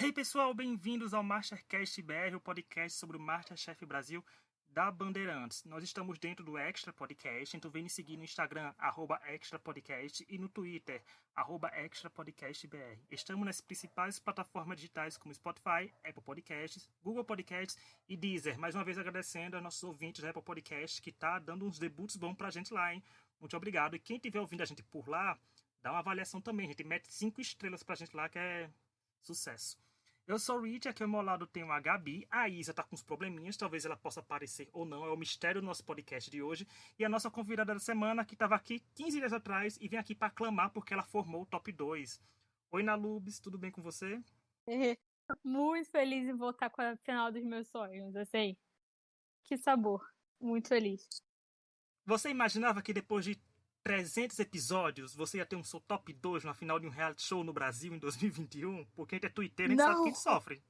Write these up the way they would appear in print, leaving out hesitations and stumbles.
Hey pessoal, bem-vindos ao MasterCast BR, o podcast sobre o MasterChef Brasil da Bandeirantes. Nós estamos dentro do Extra Podcast, então vem nos seguir no Instagram, @extrapodcast, e no Twitter, @extrapodcastbr. Estamos nas principais plataformas digitais como Spotify, Apple Podcasts, Google Podcasts e Deezer. Mais uma vez agradecendo aos nossos ouvintes da Apple Podcast, que tá dando uns debuts bons pra gente lá, hein? Muito obrigado. E quem estiver ouvindo a gente por lá, dá uma avaliação também. A gente mete 5 estrelas pra gente lá, que é sucesso. Eu sou o Rich, aqui ao meu lado tenho a Gabi. A Isa tá com uns probleminhas, talvez ela possa aparecer ou não. É o mistério do nosso podcast de hoje. E a nossa convidada da semana, que estava aqui 15 dias atrás e vem aqui para aclamar porque ela formou o top 2. Oi, Nalubes, tudo bem com você? Muito feliz em voltar com a final dos meus sonhos, assim. Que sabor. Muito feliz. Você imaginava que depois de 300 episódios você ia ter um seu top 2 na final de um reality show no Brasil em 2021? Porque a gente é twitteiro, a gente sabe que a Não, gente sofre.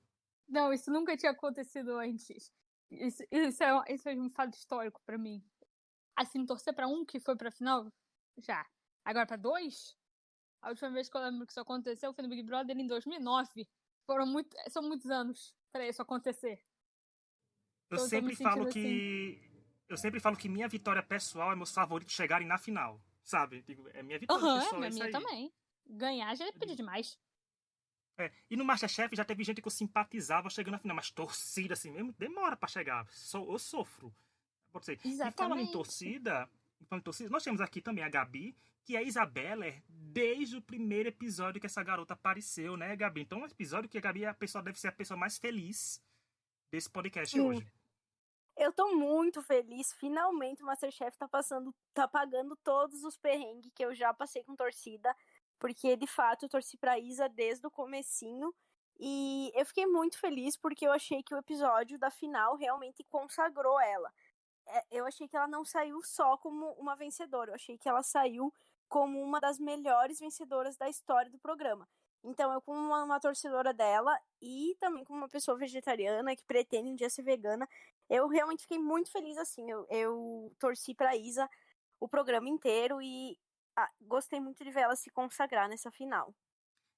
não, isso nunca tinha acontecido antes. Isso é um fato histórico pra mim. Assim, torcer pra um que foi pra final, já. Agora pra dois? A última vez que eu lembro que isso aconteceu foi no Big Brother em 2009. São muitos anos pra isso acontecer. Eu Então eu tô me sempre falo sentindo assim. que. Eu sempre falo que minha vitória pessoal é meus favoritos chegarem na final. Sabe? Digo, é minha vitória Aham, pessoal, é a isso minha aí. também. Ganhar já é Eu pedir digo, demais. é. E no Masterchef já teve gente que eu simpatizava chegando na final, mas torcida assim mesmo demora pra chegar. Eu sofro. Pode ser. E Exatamente. falando em torcida, nós temos aqui também a Gabi, que é a Isabela desde o primeiro episódio que essa garota apareceu, né, Gabi? Então, é um episódio que a Gabi deve ser a pessoa mais feliz desse podcast Sim, hoje. eu tô muito feliz. Finalmente o MasterChef tá pagando todos os perrengues que eu já passei com torcida, porque de fato eu torci pra Isa desde o comecinho. E eu fiquei muito feliz porque eu achei que o episódio da final realmente consagrou ela. Eu achei que ela não saiu só como uma vencedora, eu achei que ela saiu como uma das melhores vencedoras da história do programa. Então, eu, como uma torcedora dela e também como uma pessoa vegetariana que pretende um dia ser vegana, eu realmente fiquei muito feliz assim. Eu torci pra Isa o programa inteiro e gostei muito de ver ela se consagrar nessa final.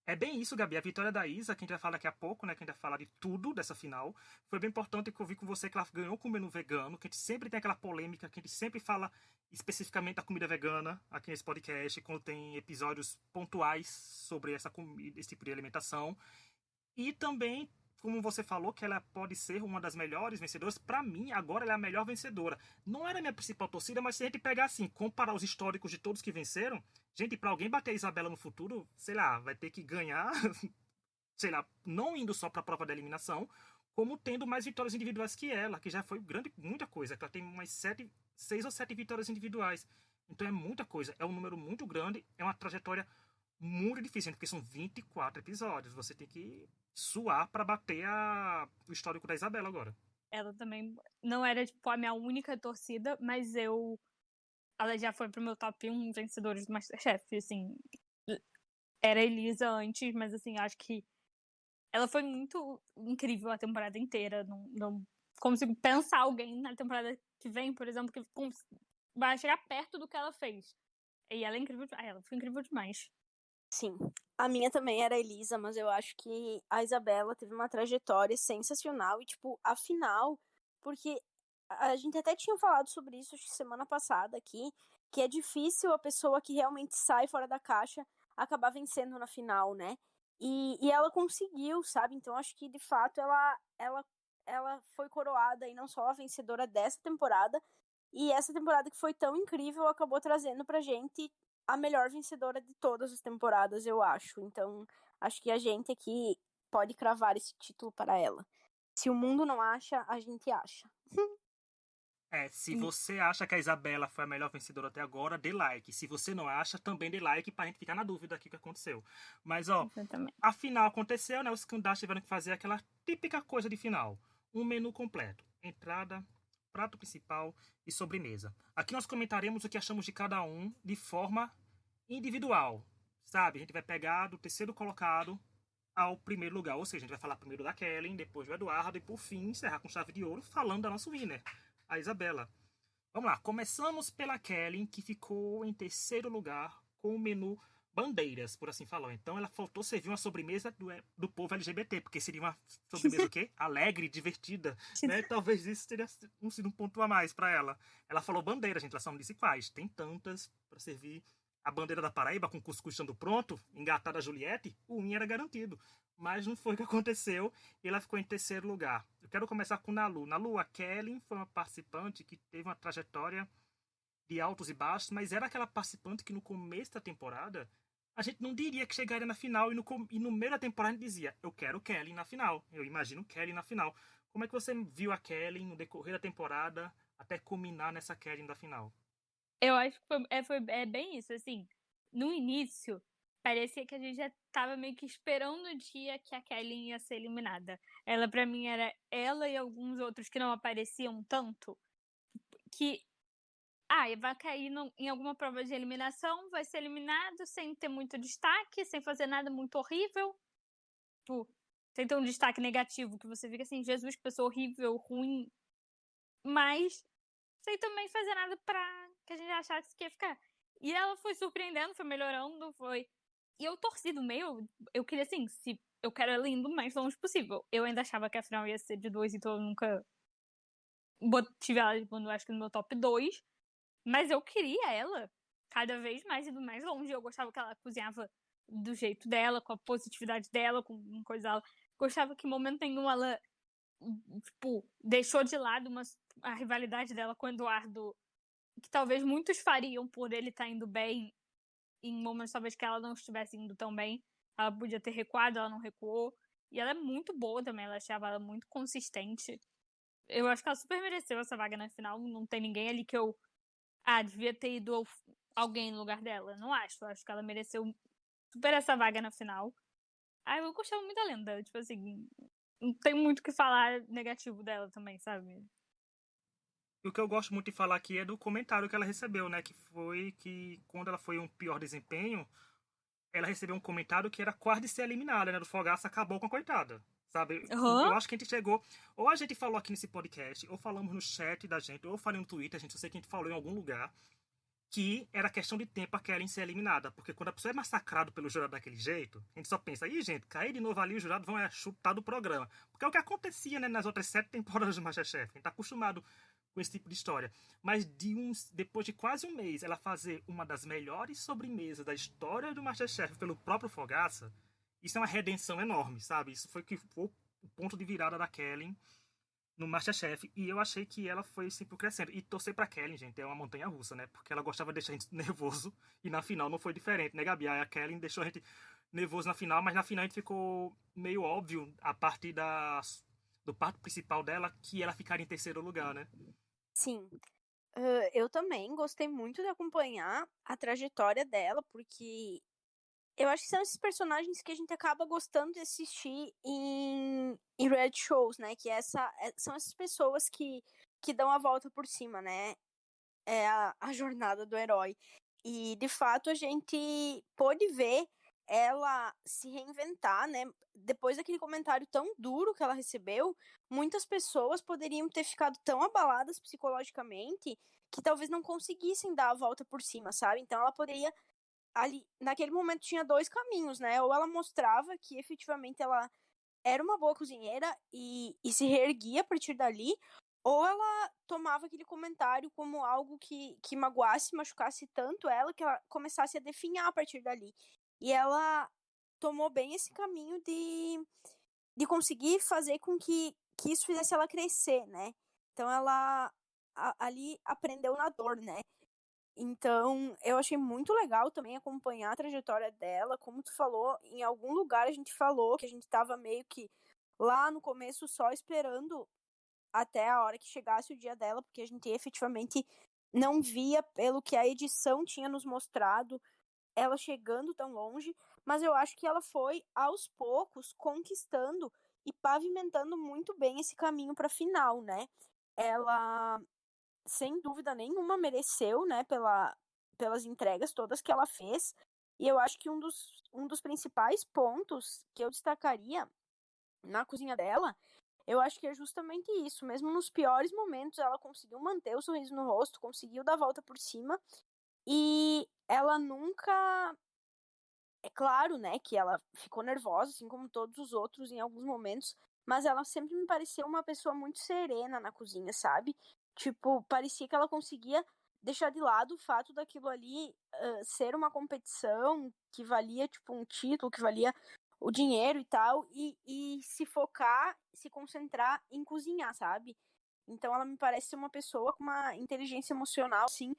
É bem isso, Gabi. A vitória da Isa, que a gente vai falar daqui a pouco, né? Que a gente vai falar de tudo dessa final. Foi bem importante que eu vi com você que ela ganhou com o menu vegano, que a gente sempre tem aquela polêmica, que a gente sempre fala especificamente da comida vegana aqui nesse podcast, quando tem episódios pontuais sobre essa comida, esse tipo de alimentação. E também, como você falou, que ela pode ser uma das melhores vencedoras. Pra mim, agora ela é a melhor vencedora. Não era a minha principal torcida, mas se a gente pegar assim, comparar os históricos de todos que venceram, gente, pra alguém bater a Isabela no futuro, sei lá, vai ter que ganhar, sei lá, não indo só pra prova da eliminação, como tendo mais vitórias individuais que ela, que já foi grande, muita coisa. Que ela tem umas 6 ou 7 vitórias individuais. Então é muita coisa, é um número muito grande, é uma trajetória muito difícil, porque são 24 episódios. Você tem que suar pra bater o histórico da Isabela agora. Ela também não era, tipo, a minha única torcida, mas ela já foi pro meu top 1 vencedores do MasterChef, assim. Era a Elisa antes, mas, assim, acho que ela foi muito incrível a temporada inteira. Não consigo pensar alguém na temporada que vem, por exemplo, que vai chegar perto do que ela fez. E ela é incrível. Ela foi incrível demais. Sim, a minha também era a Elisa, mas eu acho que a Isabela teve uma trajetória sensacional e, tipo, a final, porque a gente até tinha falado sobre isso acho que semana passada aqui, que é difícil a pessoa que realmente sai fora da caixa acabar vencendo na final, né? E ela conseguiu, sabe? Então acho que de fato ela foi coroada e não só a vencedora dessa temporada, e essa temporada que foi tão incrível acabou trazendo pra gente a melhor vencedora de todas as temporadas, eu acho. Então, acho que a gente aqui pode cravar esse título para ela. Se o mundo não acha, a gente acha. Se você acha que a Isabela foi a melhor vencedora até agora, dê like. Se você não acha, também dê like pra gente ficar na dúvida aqui o que aconteceu. Mas, ó, Exatamente. a final aconteceu, né? Os candidatos tiveram que fazer aquela típica coisa de final. Um menu completo. Entrada, prato principal e sobremesa. Aqui nós comentaremos o que achamos de cada um de forma individual. Sabe? A gente vai pegar do terceiro colocado ao primeiro lugar. Ou seja, a gente vai falar primeiro da Kellen, depois do Eduardo e por fim encerrar com chave de ouro falando da nossa winner, a Isabela. Vamos lá, começamos pela Kellen, que ficou em terceiro lugar com o menu bandeiras, por assim falar. Então ela faltou servir uma sobremesa do povo LGBT, porque seria uma sobremesa o quê? Alegre, divertida, né? Talvez isso teria sido um ponto a mais para ela. Ela falou bandeira, gente, elas só não disse quais. Tem tantas para servir. A bandeira da Paraíba com cuscuz estando pronto, engatada a Juliette, o win era garantido. Mas não foi o que aconteceu e ela ficou em terceiro lugar. Eu quero começar com Nalu. Nalu, a Kelly foi uma participante que teve uma trajetória de altos e baixos, mas era aquela participante que no começo da temporada a gente não diria que chegaria na final e no meio da temporada a gente dizia, eu quero Kelly na final, eu imagino Kelly na final. Como é que você viu a Kelly no decorrer da temporada até culminar nessa Kelly da final? Eu acho que foi bem isso, assim. No início, parecia que a gente já tava meio que esperando o dia que a Kelly ia ser eliminada. Ela, pra mim, era ela e alguns outros que não apareciam tanto. Que, vai cair em alguma prova de eliminação, vai ser eliminado sem ter muito destaque, sem fazer nada muito horrível. Tipo, sem ter um destaque negativo, que você fica assim, Jesus, que pessoa horrível, ruim. Mas sem também fazer nada pra que a gente achasse que ia ficar. E ela foi surpreendendo, foi melhorando, foi. E eu torci do meio, eu queria assim, se eu quero ela indo o mais longe possível. Eu ainda achava que a final ia ser de 2, então eu nunca tive ela, acho que no meu top 2. Mas eu queria ela cada vez mais indo mais longe. Eu gostava que ela cozinhava do jeito dela, com a positividade dela, com coisa dela. Gostava que em momento nenhum ela, tipo, deixou de lado a rivalidade dela com o Eduardo, que talvez muitos fariam por ele estar indo bem em momentos talvez que ela não estivesse indo tão bem. Ela podia ter recuado, ela não recuou. E ela é muito boa também, ela achava ela muito consistente. Eu acho que ela super mereceu essa vaga na final. Não tem ninguém ali que eu devia ter ido alguém no lugar dela. Não acho. Eu acho que ela mereceu super essa vaga na final. Eu gostava muito da Lenda. Tipo assim, não tem muito o que falar negativo dela também, sabe? E o que eu gosto muito de falar aqui é do comentário que ela recebeu, né? Que foi que quando ela foi um pior desempenho, ela recebeu um comentário que era quase de ser eliminada, né? Do Fogaça acabou com a coitada. Sabe? Eu acho que a gente chegou. Ou a gente falou aqui nesse podcast, ou falamos no chat da gente, ou falei no Twitter, a gente, eu sei que a gente falou em algum lugar, que era questão de tempo a Kellen ser eliminada. Porque quando a pessoa é massacrada pelo jurado daquele jeito, a gente só pensa, ih, gente, cair de novo ali, os jurados vão chutar do programa. Porque é o que acontecia, né, nas outras 7 temporadas do MasterChef. A gente tá acostumado com esse tipo de história. Mas depois de quase um mês, ela fazer uma das melhores sobremesas da história do MasterChef pelo próprio Fogaça, isso é uma redenção enorme, sabe? Isso foi o ponto de virada da Kellen no MasterChef. E eu achei que ela foi sempre crescendo. E torcer pra Kellen, gente, é uma montanha russa, né? Porque ela gostava de deixar a gente nervoso. E na final não foi diferente, né, Gabi? A Kellen deixou a gente nervoso na final, mas na final a gente ficou meio óbvio, a partir do parto principal dela, que ela ficaria em terceiro lugar, né? Sim. Eu também gostei muito de acompanhar a trajetória dela, porque eu acho que são esses personagens que a gente acaba gostando de assistir em reality shows, né? Que são essas pessoas que dão a volta por cima, né? É a jornada do herói. E, de fato, a gente pôde ver ela se reinventar, né? Depois daquele comentário tão duro que ela recebeu, muitas pessoas poderiam ter ficado tão abaladas psicologicamente que talvez não conseguissem dar a volta por cima, sabe? Então ela poderia ali, naquele momento tinha 2 caminhos, né? Ou ela mostrava que efetivamente ela era uma boa cozinheira e se reerguia a partir dali, ou ela tomava aquele comentário como algo que magoasse, machucasse tanto ela, que ela começasse a definhar a partir dali. E ela tomou bem esse caminho de conseguir fazer com que isso fizesse ela crescer, né? Então ela ali aprendeu na dor, né? Então, eu achei muito legal também acompanhar a trajetória dela. Como tu falou, em algum lugar a gente falou que a gente tava meio que lá no começo só esperando até a hora que chegasse o dia dela, porque a gente efetivamente não via, pelo que a edição tinha nos mostrado, ela chegando tão longe, mas eu acho que ela foi aos poucos conquistando e pavimentando muito bem esse caminho para a final, né? Ela sem dúvida nenhuma mereceu, né, pelas entregas todas que ela fez. E eu acho que um dos principais pontos que eu destacaria na cozinha dela, eu acho que é justamente isso. Mesmo nos piores momentos, ela conseguiu manter o sorriso no rosto, conseguiu dar a volta por cima. E ela nunca É claro, né, que ela ficou nervosa, assim como todos os outros em alguns momentos, mas ela sempre me pareceu uma pessoa muito serena na cozinha, sabe? Tipo, parecia que ela conseguia deixar de lado o fato daquilo ali ser uma competição que valia, tipo, um título, que valia o dinheiro e tal, e se focar, se concentrar em cozinhar, sabe? Então ela me parece ser uma pessoa com uma inteligência emocional, assim,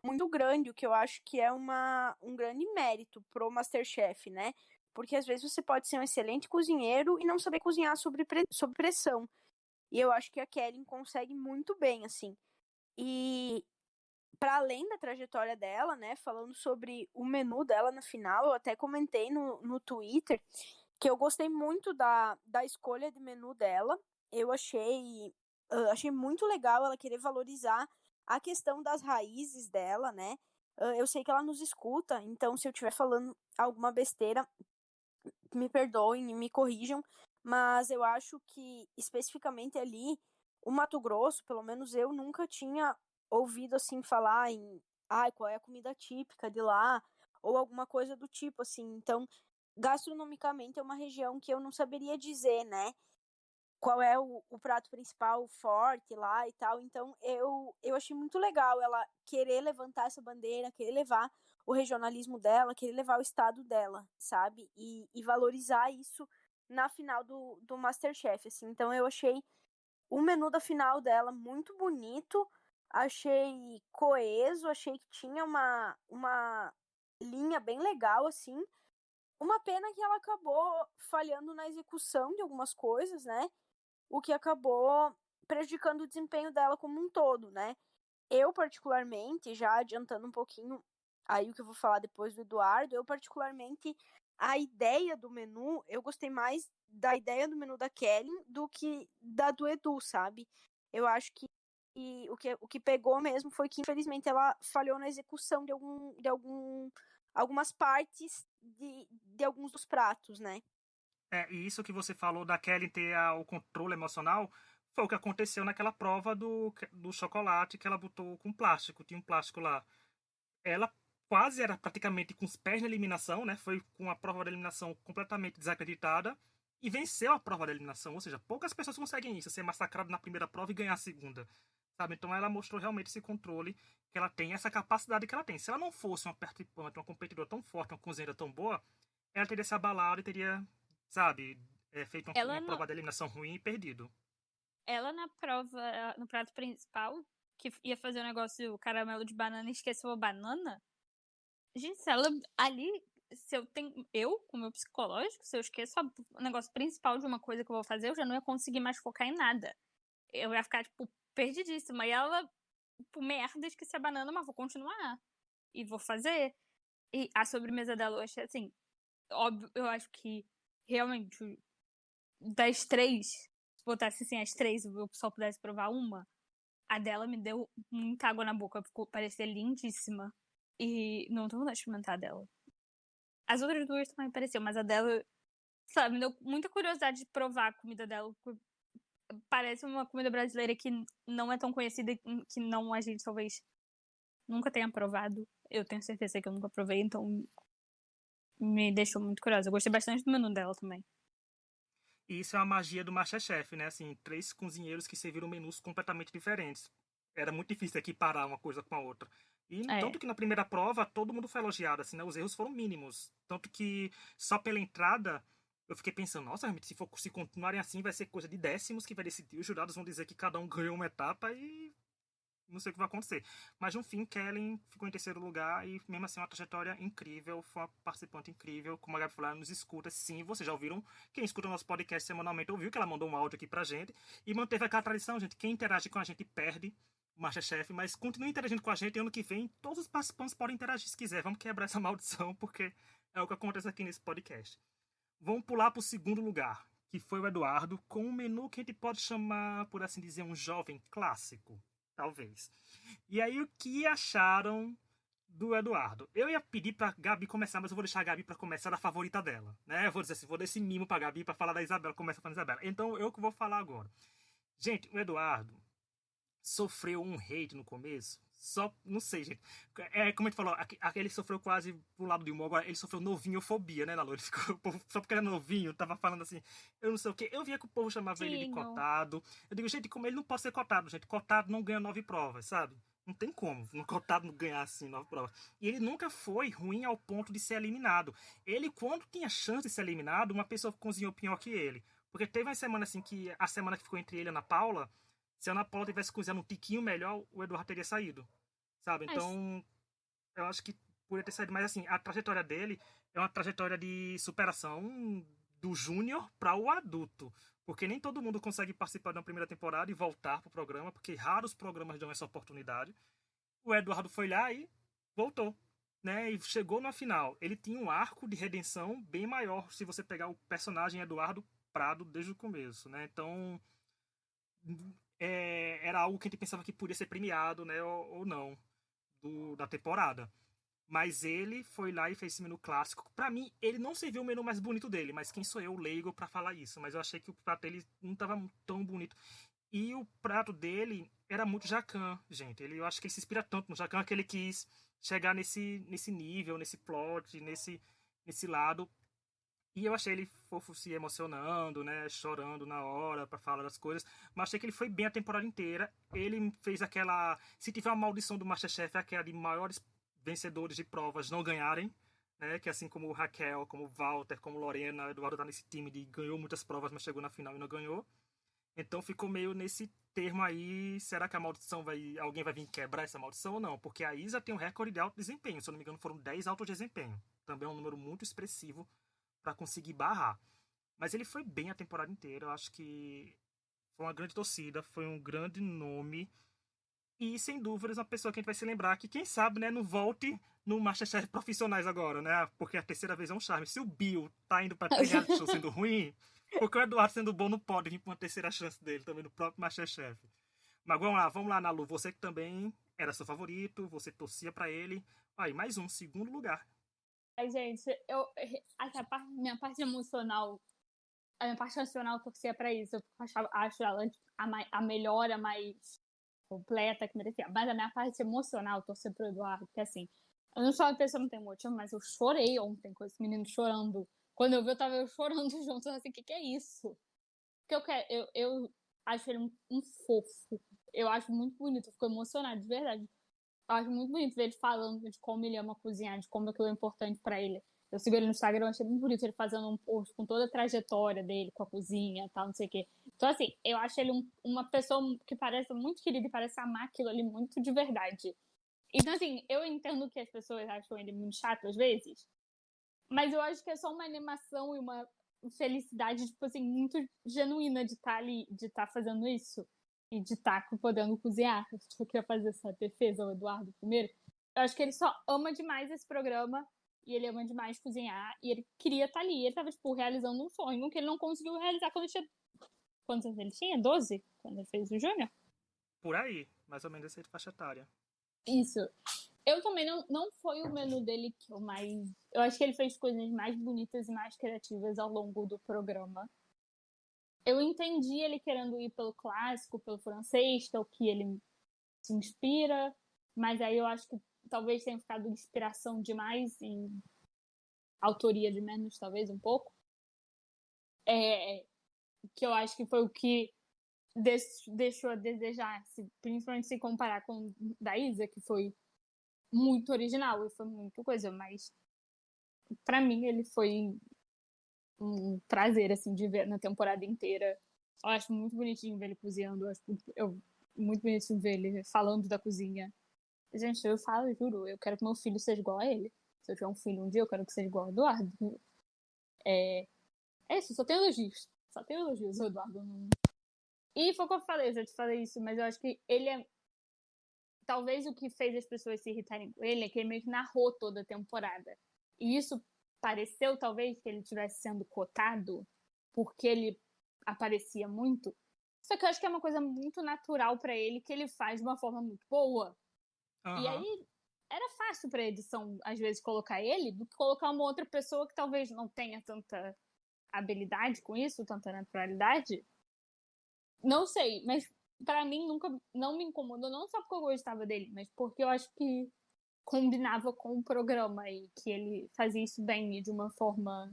muito grande, o que eu acho que é um grande mérito pro MasterChef, né? Porque às vezes você pode ser um excelente cozinheiro e não saber cozinhar sob pressão. E eu acho que a Kelly consegue muito bem, assim. E para além da trajetória dela, né, falando sobre o menu dela na final, eu até comentei no Twitter que eu gostei muito da escolha de menu dela. Eu achei muito legal ela querer valorizar a questão das raízes dela, né? Eu sei que ela nos escuta, então se eu estiver falando alguma besteira, me perdoem e me corrijam, mas eu acho que especificamente ali, o Mato Grosso, pelo menos eu nunca tinha ouvido assim falar em qual é a comida típica de lá, ou alguma coisa do tipo, assim. Então, gastronomicamente é uma região que eu não saberia dizer, né? Qual é o prato principal forte lá e tal. Então, eu achei muito legal ela querer levantar essa bandeira, querer levar o regionalismo dela, querer levar o estado dela, sabe? E valorizar isso na final do MasterChef, assim. Então, eu achei o menu da final dela muito bonito, achei coeso, achei que tinha uma linha bem legal, assim. Uma pena que ela acabou falhando na execução de algumas coisas, né? O que acabou prejudicando o desempenho dela como um todo, né? Eu, particularmente, já adiantando um pouquinho aí o que eu vou falar depois do Eduardo, eu, particularmente, a ideia do menu, eu gostei mais da ideia do menu da Kelly do que da do Edu, sabe? Eu acho que o que pegou mesmo foi que, infelizmente, ela falhou na execução algumas partes de alguns dos pratos, né? E isso que você falou da Kelly ter o controle emocional foi o que aconteceu naquela prova do chocolate que ela botou com plástico. Tinha um plástico lá. Ela quase era praticamente com os pés na eliminação, né? Foi com a prova da eliminação completamente desacreditada e venceu a prova da eliminação. Ou seja, poucas pessoas conseguem isso, ser massacrado na primeira prova e ganhar a segunda. Sabe? Então ela mostrou realmente esse controle que ela tem, essa capacidade que ela tem. Se ela não fosse uma participante, uma competidora tão forte, uma cozinheira tão boa, ela teria se abalado e teria, sabe, feito Ela, uma no, prova de eliminação ruim e perdido. ela na prova, no prato principal, que ia fazer o negócio caramelo de banana e esqueceu a banana. Gente, se ela ali, se eu tenho. Eu, com o meu psicológico, se eu esqueço o negócio principal de uma coisa que eu vou fazer, eu já não ia conseguir mais focar em nada. Eu ia ficar, tipo, perdidíssima. E ela, tipo, merda, esqueci a banana, mas vou continuar. E vou fazer. E a sobremesa dela, eu achei assim, óbvio, eu acho que realmente das três, se botasse assim as três, o pessoal pudesse provar uma, a dela me deu muita água na boca, ficou, parecia lindíssima. E não tô vontade de experimentar a dela. As outras duas também pareciam, mas a dela, sabe, me deu muita curiosidade de provar a comida dela. Parece uma comida brasileira que não é tão conhecida, que não a gente talvez nunca tenha provado. Eu tenho certeza que eu nunca provei, então me deixou muito curiosa. Eu gostei bastante do menu dela também. E isso é a magia do MasterChef, né? Assim, três cozinheiros que serviram menus completamente diferentes. Era muito difícil equiparar uma coisa com a outra. E É. tanto que na primeira prova todo mundo foi elogiado, assim, né? Os erros foram mínimos. Tanto que só pela entrada eu fiquei pensando, nossa, realmente, se continuarem assim vai ser coisa de décimos que vai decidir. Os jurados vão dizer que cada um ganhou uma etapa e não sei o que vai acontecer. Mas no fim, Kellen ficou em terceiro lugar e mesmo assim uma trajetória incrível, foi uma participante incrível, como a Gabi falou, ela nos escuta, sim, vocês já ouviram, quem escuta o nosso podcast semanalmente ouviu que ela mandou um áudio aqui pra gente e manteve aquela tradição, gente, quem interage com a gente perde o MasterChef, mas continue interagindo com a gente e ano que vem todos os participantes podem interagir se quiser, vamos quebrar essa maldição, porque é o que acontece aqui nesse podcast. Vamos pular pro segundo lugar, que foi o Eduardo, com um menu que a gente pode chamar, por assim dizer, um jovem clássico. Talvez. E aí, o que acharam do Eduardo? Eu ia pedir pra Gabi começar, mas eu vou deixar a Gabi pra começar da favorita dela, né? Eu vou dizer assim, vou dar esse mimo pra Gabi pra falar da Isabela, começa falando da Isabela. Então, eu que vou falar agora. Gente, o Eduardo, sofreu um hate no começo. Só, não sei, gente. Como a gente falou, ele sofreu quase pro lado de humor, agora ele sofreu novinhofobia, né, Nalu? Ele ficou, só porque era novinho, tava falando assim, eu não sei o quê. Eu via que o povo chamava ele de cotado. Eu digo, gente, como ele não pode ser cotado, gente. Cotado não ganha 9 provas, sabe? Não tem como no cotado não ganhar assim 9 provas. E ele nunca foi ruim ao ponto de ser eliminado. Ele, quando tinha chance de ser eliminado, uma pessoa cozinhou pior que ele. Porque teve uma semana assim que a semana que ficou entre ele e a Ana Paula, se a Ana Paula tivesse cozinhado um tiquinho melhor, o Eduardo teria saído. Sabe? Então, eu acho que poderia ter saído. Mas assim, a trajetória dele é uma trajetória de superação do júnior para o adulto. Porque nem todo mundo consegue participar de uma primeira temporada e voltar pro programa, porque raros programas dão essa oportunidade. O Eduardo foi lá e voltou, né? E chegou na final. Ele tinha um arco de redenção bem maior se você pegar o personagem Eduardo Prado desde o começo, né? Então, era algo que a gente pensava que podia ser premiado, né? Ou não, da temporada. Mas ele foi lá e fez esse menu clássico. Pra mim, ele não serviu o menu mais bonito dele, mas quem sou eu, leigo, pra falar isso? Mas eu achei que o prato dele não tava tão bonito. E o prato dele era muito Jacquin, gente. Eu acho que ele se inspira tanto no Jacquin que ele quis chegar nesse nível, nesse plot, nesse lado. E eu achei ele fofo se emocionando, né? Chorando na hora pra falar das coisas. Mas achei que ele foi bem a temporada inteira. Ele fez aquela. Se tiver uma maldição do Masterchef, é aquela de maiores vencedores de provas não ganharem. Né? Que assim como o Raquel, como o Walter, como Lorena, o Eduardo tá nesse time de ganhou muitas provas, mas chegou na final e não ganhou. Então ficou meio nesse termo aí. Será que a maldição vai. Alguém vai vir quebrar essa maldição ou não? Porque a Isa tem um recorde de alto desempenho. Se eu não me engano, foram 10 alto desempenho. Também é um número muito expressivo para conseguir barrar. Mas ele foi bem a temporada inteira. Eu acho que foi uma grande torcida, foi um grande nome. E, sem dúvidas, uma pessoa que a gente vai se lembrar que, quem sabe, né, não volte no Masterchef Profissionais agora, né? Porque a terceira vez é um charme. Se o Bill tá indo pra três reality show sendo ruim, porque o Eduardo sendo bom não pode vir pra uma terceira chance dele também no próprio Masterchef. Mas vamos lá, Nalu. Você que também era seu favorito, você torcia pra ele. Aí, mais um, segundo lugar. Ai, gente, minha parte emocional, a minha parte racional torcia pra isso. Eu acho ela a melhor, a mais completa que merecia. Mas a minha parte emocional torcia pro Eduardo, porque assim, eu não sou uma pessoa que não tem motivo, mas eu chorei ontem com esse menino chorando. Quando eu vi, eu tava chorando junto, assim, o que é isso? Porque eu acho ele um fofo. Eu acho muito bonito, eu fico emocionada, de verdade. Eu acho muito bonito ver ele falando de como ele ama cozinhar, de como aquilo é importante pra ele. Eu sigo ele no Instagram, eu achei muito bonito ele fazendo um post com toda a trajetória dele com a cozinha e tal, não sei o quê. Então, assim, eu acho ele uma pessoa que parece muito querida e parece amar aquilo ali muito de verdade. Então, assim, eu entendo que as pessoas acham ele muito chato às vezes, mas eu acho que é só uma animação e uma felicidade, tipo assim, muito genuína de estar ali, de estar fazendo isso e de estar podendo cozinhar. Eu queria fazer essa defesa ao Eduardo primeiro. Eu acho que ele só ama demais esse programa e ele ama demais cozinhar e ele queria estar ali. Ele estava, tipo, realizando um sonho que ele não conseguiu realizar quando ele tinha... Quantos anos ele tinha? 12? Quando ele fez o Júnior? Por aí, mais ou menos essa faixa etária. Isso. Eu também não foi o menu dele que eu mais... Eu acho que ele fez coisas mais bonitas e mais criativas ao longo do programa. Eu entendi ele querendo ir pelo clássico, pelo francês, que é o que ele se inspira, mas aí eu acho que talvez tenha ficado inspiração demais e autoria de menos, talvez, um pouco. Que eu acho que foi o que deixou a desejar, principalmente se comparar com o da Isa, que foi muito original e foi muito coisa, mas pra mim ele foi um prazer, assim, de ver na temporada inteira. Eu acho muito bonitinho ver ele cozinhando, muito bonitinho ver ele falando da cozinha. Gente, eu falo, juro, eu quero que meu filho seja igual a ele. Se eu tiver um filho um dia, eu quero que seja igual ao Eduardo. É isso, só tem elogios. Só tem elogios, o Eduardo. E foi o que eu falei, eu já te falei isso, mas eu acho que ele é... Talvez o que fez as pessoas se irritarem com ele é que ele meio que narrou toda a temporada. E isso pareceu, talvez, que ele estivesse sendo cotado porque ele aparecia muito. Só que eu acho que é uma coisa muito natural pra ele, que ele faz de uma forma muito boa. Uhum. E aí, era fácil pra edição, às vezes, colocar ele do que colocar uma outra pessoa que talvez não tenha tanta habilidade com isso, tanta naturalidade. Não sei, mas pra mim, nunca não me incomodou, não só porque eu gostava dele, mas porque eu acho que combinava com o programa e que ele fazia isso bem e de uma forma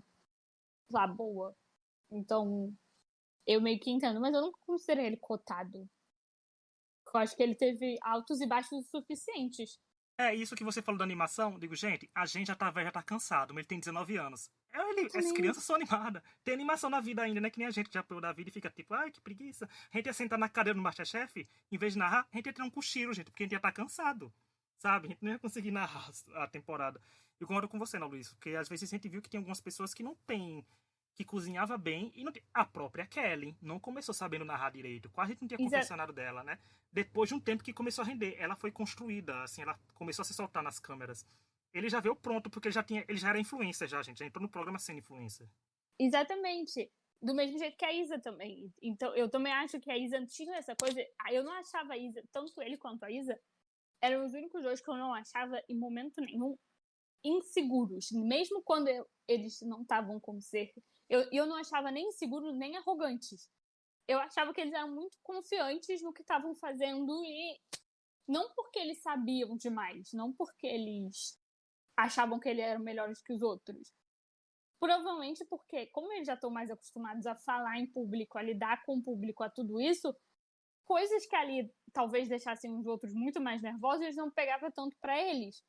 lá boa. Então, eu meio que entendo, mas eu nunca considerei ele cotado. Eu acho que ele teve altos e baixos suficientes. É, isso que você falou da animação, digo, gente, a gente já tá velho, já tá cansado, mas ele tem 19 anos. As Também. crianças são animadas. Tem animação na vida ainda, né? Que nem a gente que já pegou da vida e fica tipo, ai, que preguiça. A gente ia sentar na cadeira no Masterchef, em vez de narrar, a gente ia ter um cochilo, gente, porque a gente ia estar cansado. Sabe? A gente não ia conseguir narrar a temporada. Eu concordo com você, não, Luiz, porque às vezes a gente viu que tem algumas pessoas que não têm, que cozinhava bem e não tem. A própria Kelly não começou sabendo narrar direito. Quase não tinha Exa- confessionário dela, né? Depois de um tempo que começou a render, ela foi construída, assim, ela começou a se soltar nas câmeras. Ele já veio pronto, porque ele já era influencer já, gente. Já entrou no programa sendo influencer. Exatamente. Do mesmo jeito que a Isa também. Então, eu também acho que a Isa tinha essa coisa. Eu não achava a Isa, tanto ele quanto a Isa, eram os únicos dois que eu não achava, em momento nenhum, inseguros. Mesmo quando eles não estavam como ser. Eu não achava nem inseguros, nem arrogantes. Eu achava que eles eram muito confiantes no que estavam fazendo e não porque eles sabiam demais, não porque eles achavam que eles eram melhores que os outros. Provavelmente porque, como eles já estão mais acostumados a falar em público, a lidar com o público, a tudo isso, coisas que ali talvez deixassem os outros muito mais nervosos, eles não pegavam tanto para eles.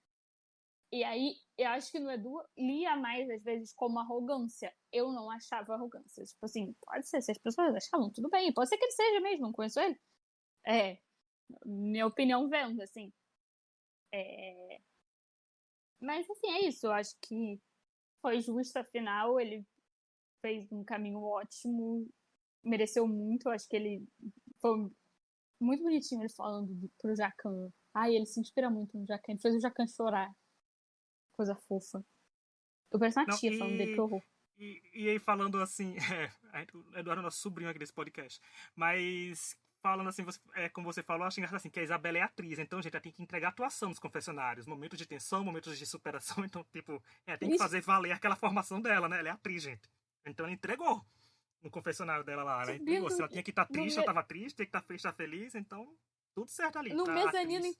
E aí, eu acho que no Edu lia mais, às vezes, como arrogância. Eu não achava arrogância. Tipo assim, pode ser, se as pessoas achavam, tudo bem. Pode ser que ele seja mesmo, não conheço ele. É, minha opinião vendo, assim. É... Mas, assim, é isso. Eu acho que foi justo, afinal. Ele fez um caminho ótimo, mereceu muito. Eu acho que ele foi muito bonitinho ele falando pro Jacan. Ai, ele se inspira muito no Jacan. Ele fez o Jacan chorar. Coisa fofa. Eu pareço uma Não, tia falando dele, que horror. e aí falando assim, o Eduardo é nosso sobrinho aqui desse podcast, mas falando assim, como você falou, acho engraçado assim, que a Isabela é atriz, então, gente, ela tem que entregar atuação nos confessionários, momentos de tensão, momentos de superação, então, tipo, tem que Isso, fazer valer aquela formação dela, né? Ela é atriz, gente. Então ela entregou no confessionário dela lá, ela entregou. Se ela tinha que estar no, triste, ela estava triste, tinha que estar feliz, estar feliz, então, tudo certo ali, no pra mezanino, atriz.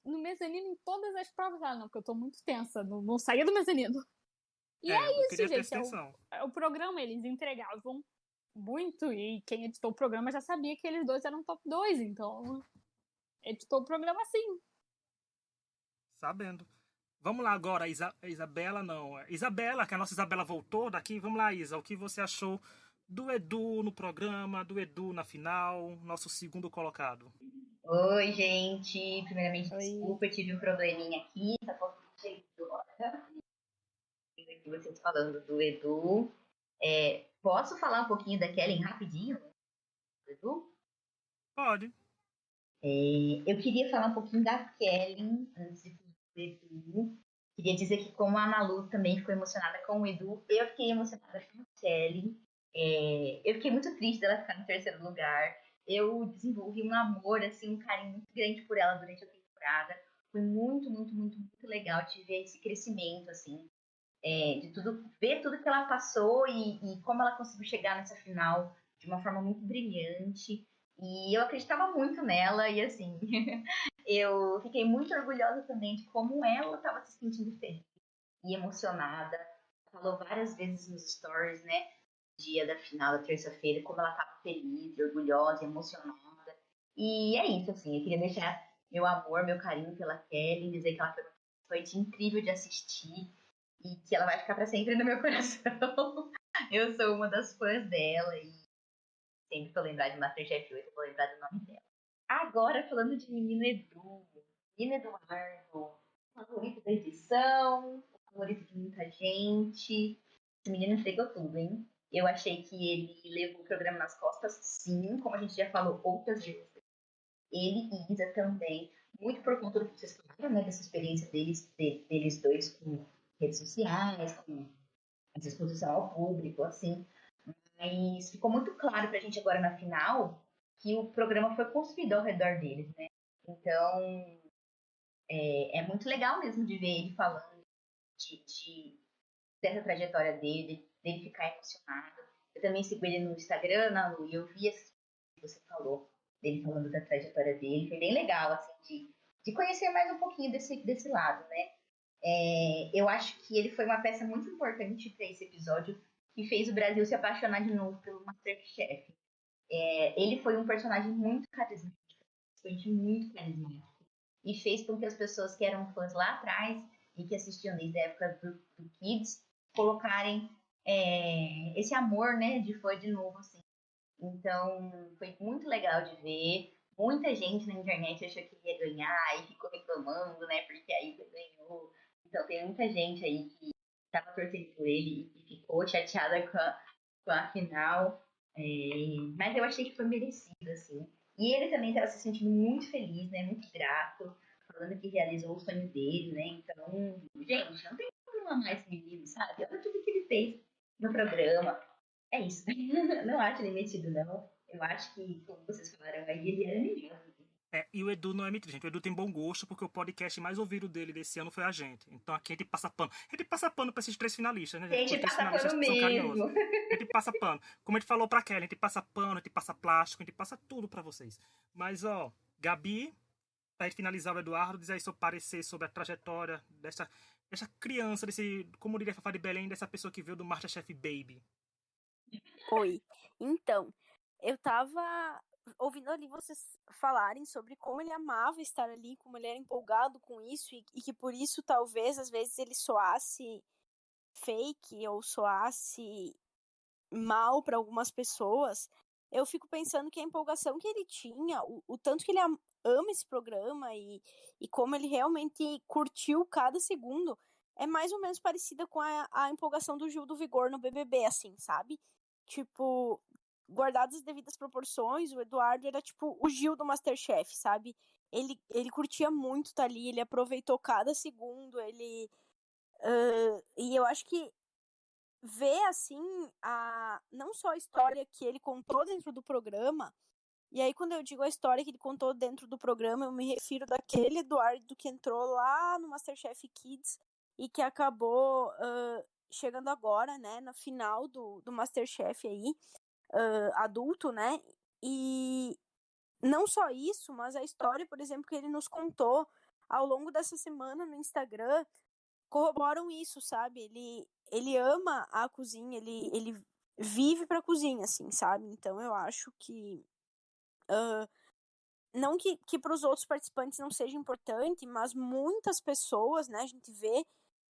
no mezanino em todas as provas. Ah, não, porque eu tô muito tensa. Não, não saía do mezanino. E Eu é isso, queria ter essa gente. tensão. É o programa, eles entregavam muito. E quem editou o programa já sabia que eles dois eram top 2. Então, editou o programa assim. Sabendo. Vamos lá agora, Isabela não. Isabela, que a nossa Isabela voltou daqui. Vamos lá, Isa, o que você achou do Edu no programa, do Edu na final, nosso segundo colocado? Oi, gente. Primeiramente, Oi. desculpa, eu tive um probleminha aqui. Tá pouco cheio agora. Aqui vocês falando do Edu. Posso falar um pouquinho da Kellen rapidinho, do Edu? Pode. Eu queria falar um pouquinho da Kellen antes de falar do Edu. Queria dizer que, como a Malu também ficou emocionada com o Edu, eu fiquei emocionada com a Kellen. Eu fiquei muito triste dela ficar no terceiro lugar. Eu desenvolvi um amor, assim, um carinho muito grande por ela durante a temporada. Foi muito, muito, muito, muito legal de ver esse crescimento, assim, de tudo, ver tudo que ela passou e como ela conseguiu chegar nessa final de uma forma muito brilhante. E eu acreditava muito nela, e assim, eu fiquei muito orgulhosa também de como ela estava se sentindo feliz e emocionada. Falou várias vezes nos stories, né? Dia da final da terça-feira, como ela estava feliz, orgulhosa, emocionada. E é isso, assim, eu queria deixar meu amor, meu carinho pela Kelly, dizer que ela foi incrível de assistir e que ela vai ficar para sempre no meu coração. Eu sou uma das fãs dela e sempre que eu lembrar de Masterchef 8, eu vou lembrar do nome dela. Agora, falando de Menino Edu, Menino Eduardo, favorito da edição, favorito de muita gente. Esse menino entregou tudo, hein? Eu achei que ele levou o programa nas costas, sim, como a gente já falou outras vezes. Ele e Isa também, muito por conta do que vocês falaram, né? Dessa experiência deles dois com redes sociais, com essa exposição ao público, assim. Mas ficou muito claro pra gente agora na final que o programa foi construído ao redor deles, né? Então, é muito legal mesmo de ver ele falando dessa trajetória dele ficar emocionado. Eu também sigo ele no Instagram, Nalu, e eu vi esse que você falou. dele falando da trajetória dele. Foi bem legal, assim, de conhecer mais um pouquinho desse lado, né? Eu acho que ele foi uma peça muito importante para esse episódio que fez o Brasil se apaixonar de novo pelo MasterChef. Ele foi um personagem muito carismático, muito carismático, e fez com que as pessoas que eram fãs lá atrás e que assistiam desde a época do Kids colocarem esse amor, né, de fã de novo, assim. Então, foi muito legal de ver. Muita gente na internet achou que ia ganhar e ficou reclamando, né, porque a Isa ganhou. Então, tem muita gente aí que estava torcendo por ele e ficou chateada com a final. Mas eu achei que foi merecido, assim. E ele também estava se sentindo muito feliz, né, muito grato, falando que realizou o sonho dele, né. Então, gente, não tem como amar esse menino, sabe? Olha tudo que ele fez no programa. É isso. Não acho ele metido, não. Eu acho que, como vocês falaram aí, ele era melhor. E o Edu não é metido, gente. O Edu tem bom gosto, porque o podcast mais ouvido dele desse ano foi a gente. Então aqui a gente passa pano. A gente passa pano pra esses 3 finalistas, né, A gente? Porque gente os 3 passa finalistas pano são carinhosos. mesmo. A gente passa pano. Como a gente falou pra Kelly, a gente passa pano, a gente passa plástico, a gente passa tudo pra vocês. Mas, ó, Gabi, pra gente finalizar o Eduardo, diz aí seu parecer sobre a trajetória dessa criança, como diria Fafá de Belém, dessa pessoa que veio do MasterChef Baby. Oi. Então, eu tava ouvindo ali vocês falarem sobre como ele amava estar ali, como ele era empolgado com isso e que por isso talvez às vezes ele soasse fake ou soasse mal para algumas pessoas. Eu fico pensando que a empolgação que ele tinha, o tanto que ele ama esse programa e como ele realmente curtiu cada segundo, é mais ou menos parecida com a empolgação do Gil do Vigor no BBB, assim, sabe? Tipo, guardadas as devidas proporções, o Eduardo era tipo o Gil do MasterChef, sabe? Ele curtia muito estar ali, ele aproveitou cada segundo, e eu acho que ver, assim, não só a história que ele contou dentro do programa, e aí quando eu digo a história que ele contou dentro do programa, eu me refiro daquele Eduardo que entrou lá no MasterChef Kids e que acabou chegando agora, né, na final do MasterChef aí, adulto, né, e não só isso, mas a história, por exemplo, que ele nos contou ao longo dessa semana no Instagram, corroboram isso, sabe? Ele ama a cozinha, ele vive pra cozinha, assim, sabe? Então eu acho que não que para os outros participantes não seja importante, mas muitas pessoas, né, a gente vê,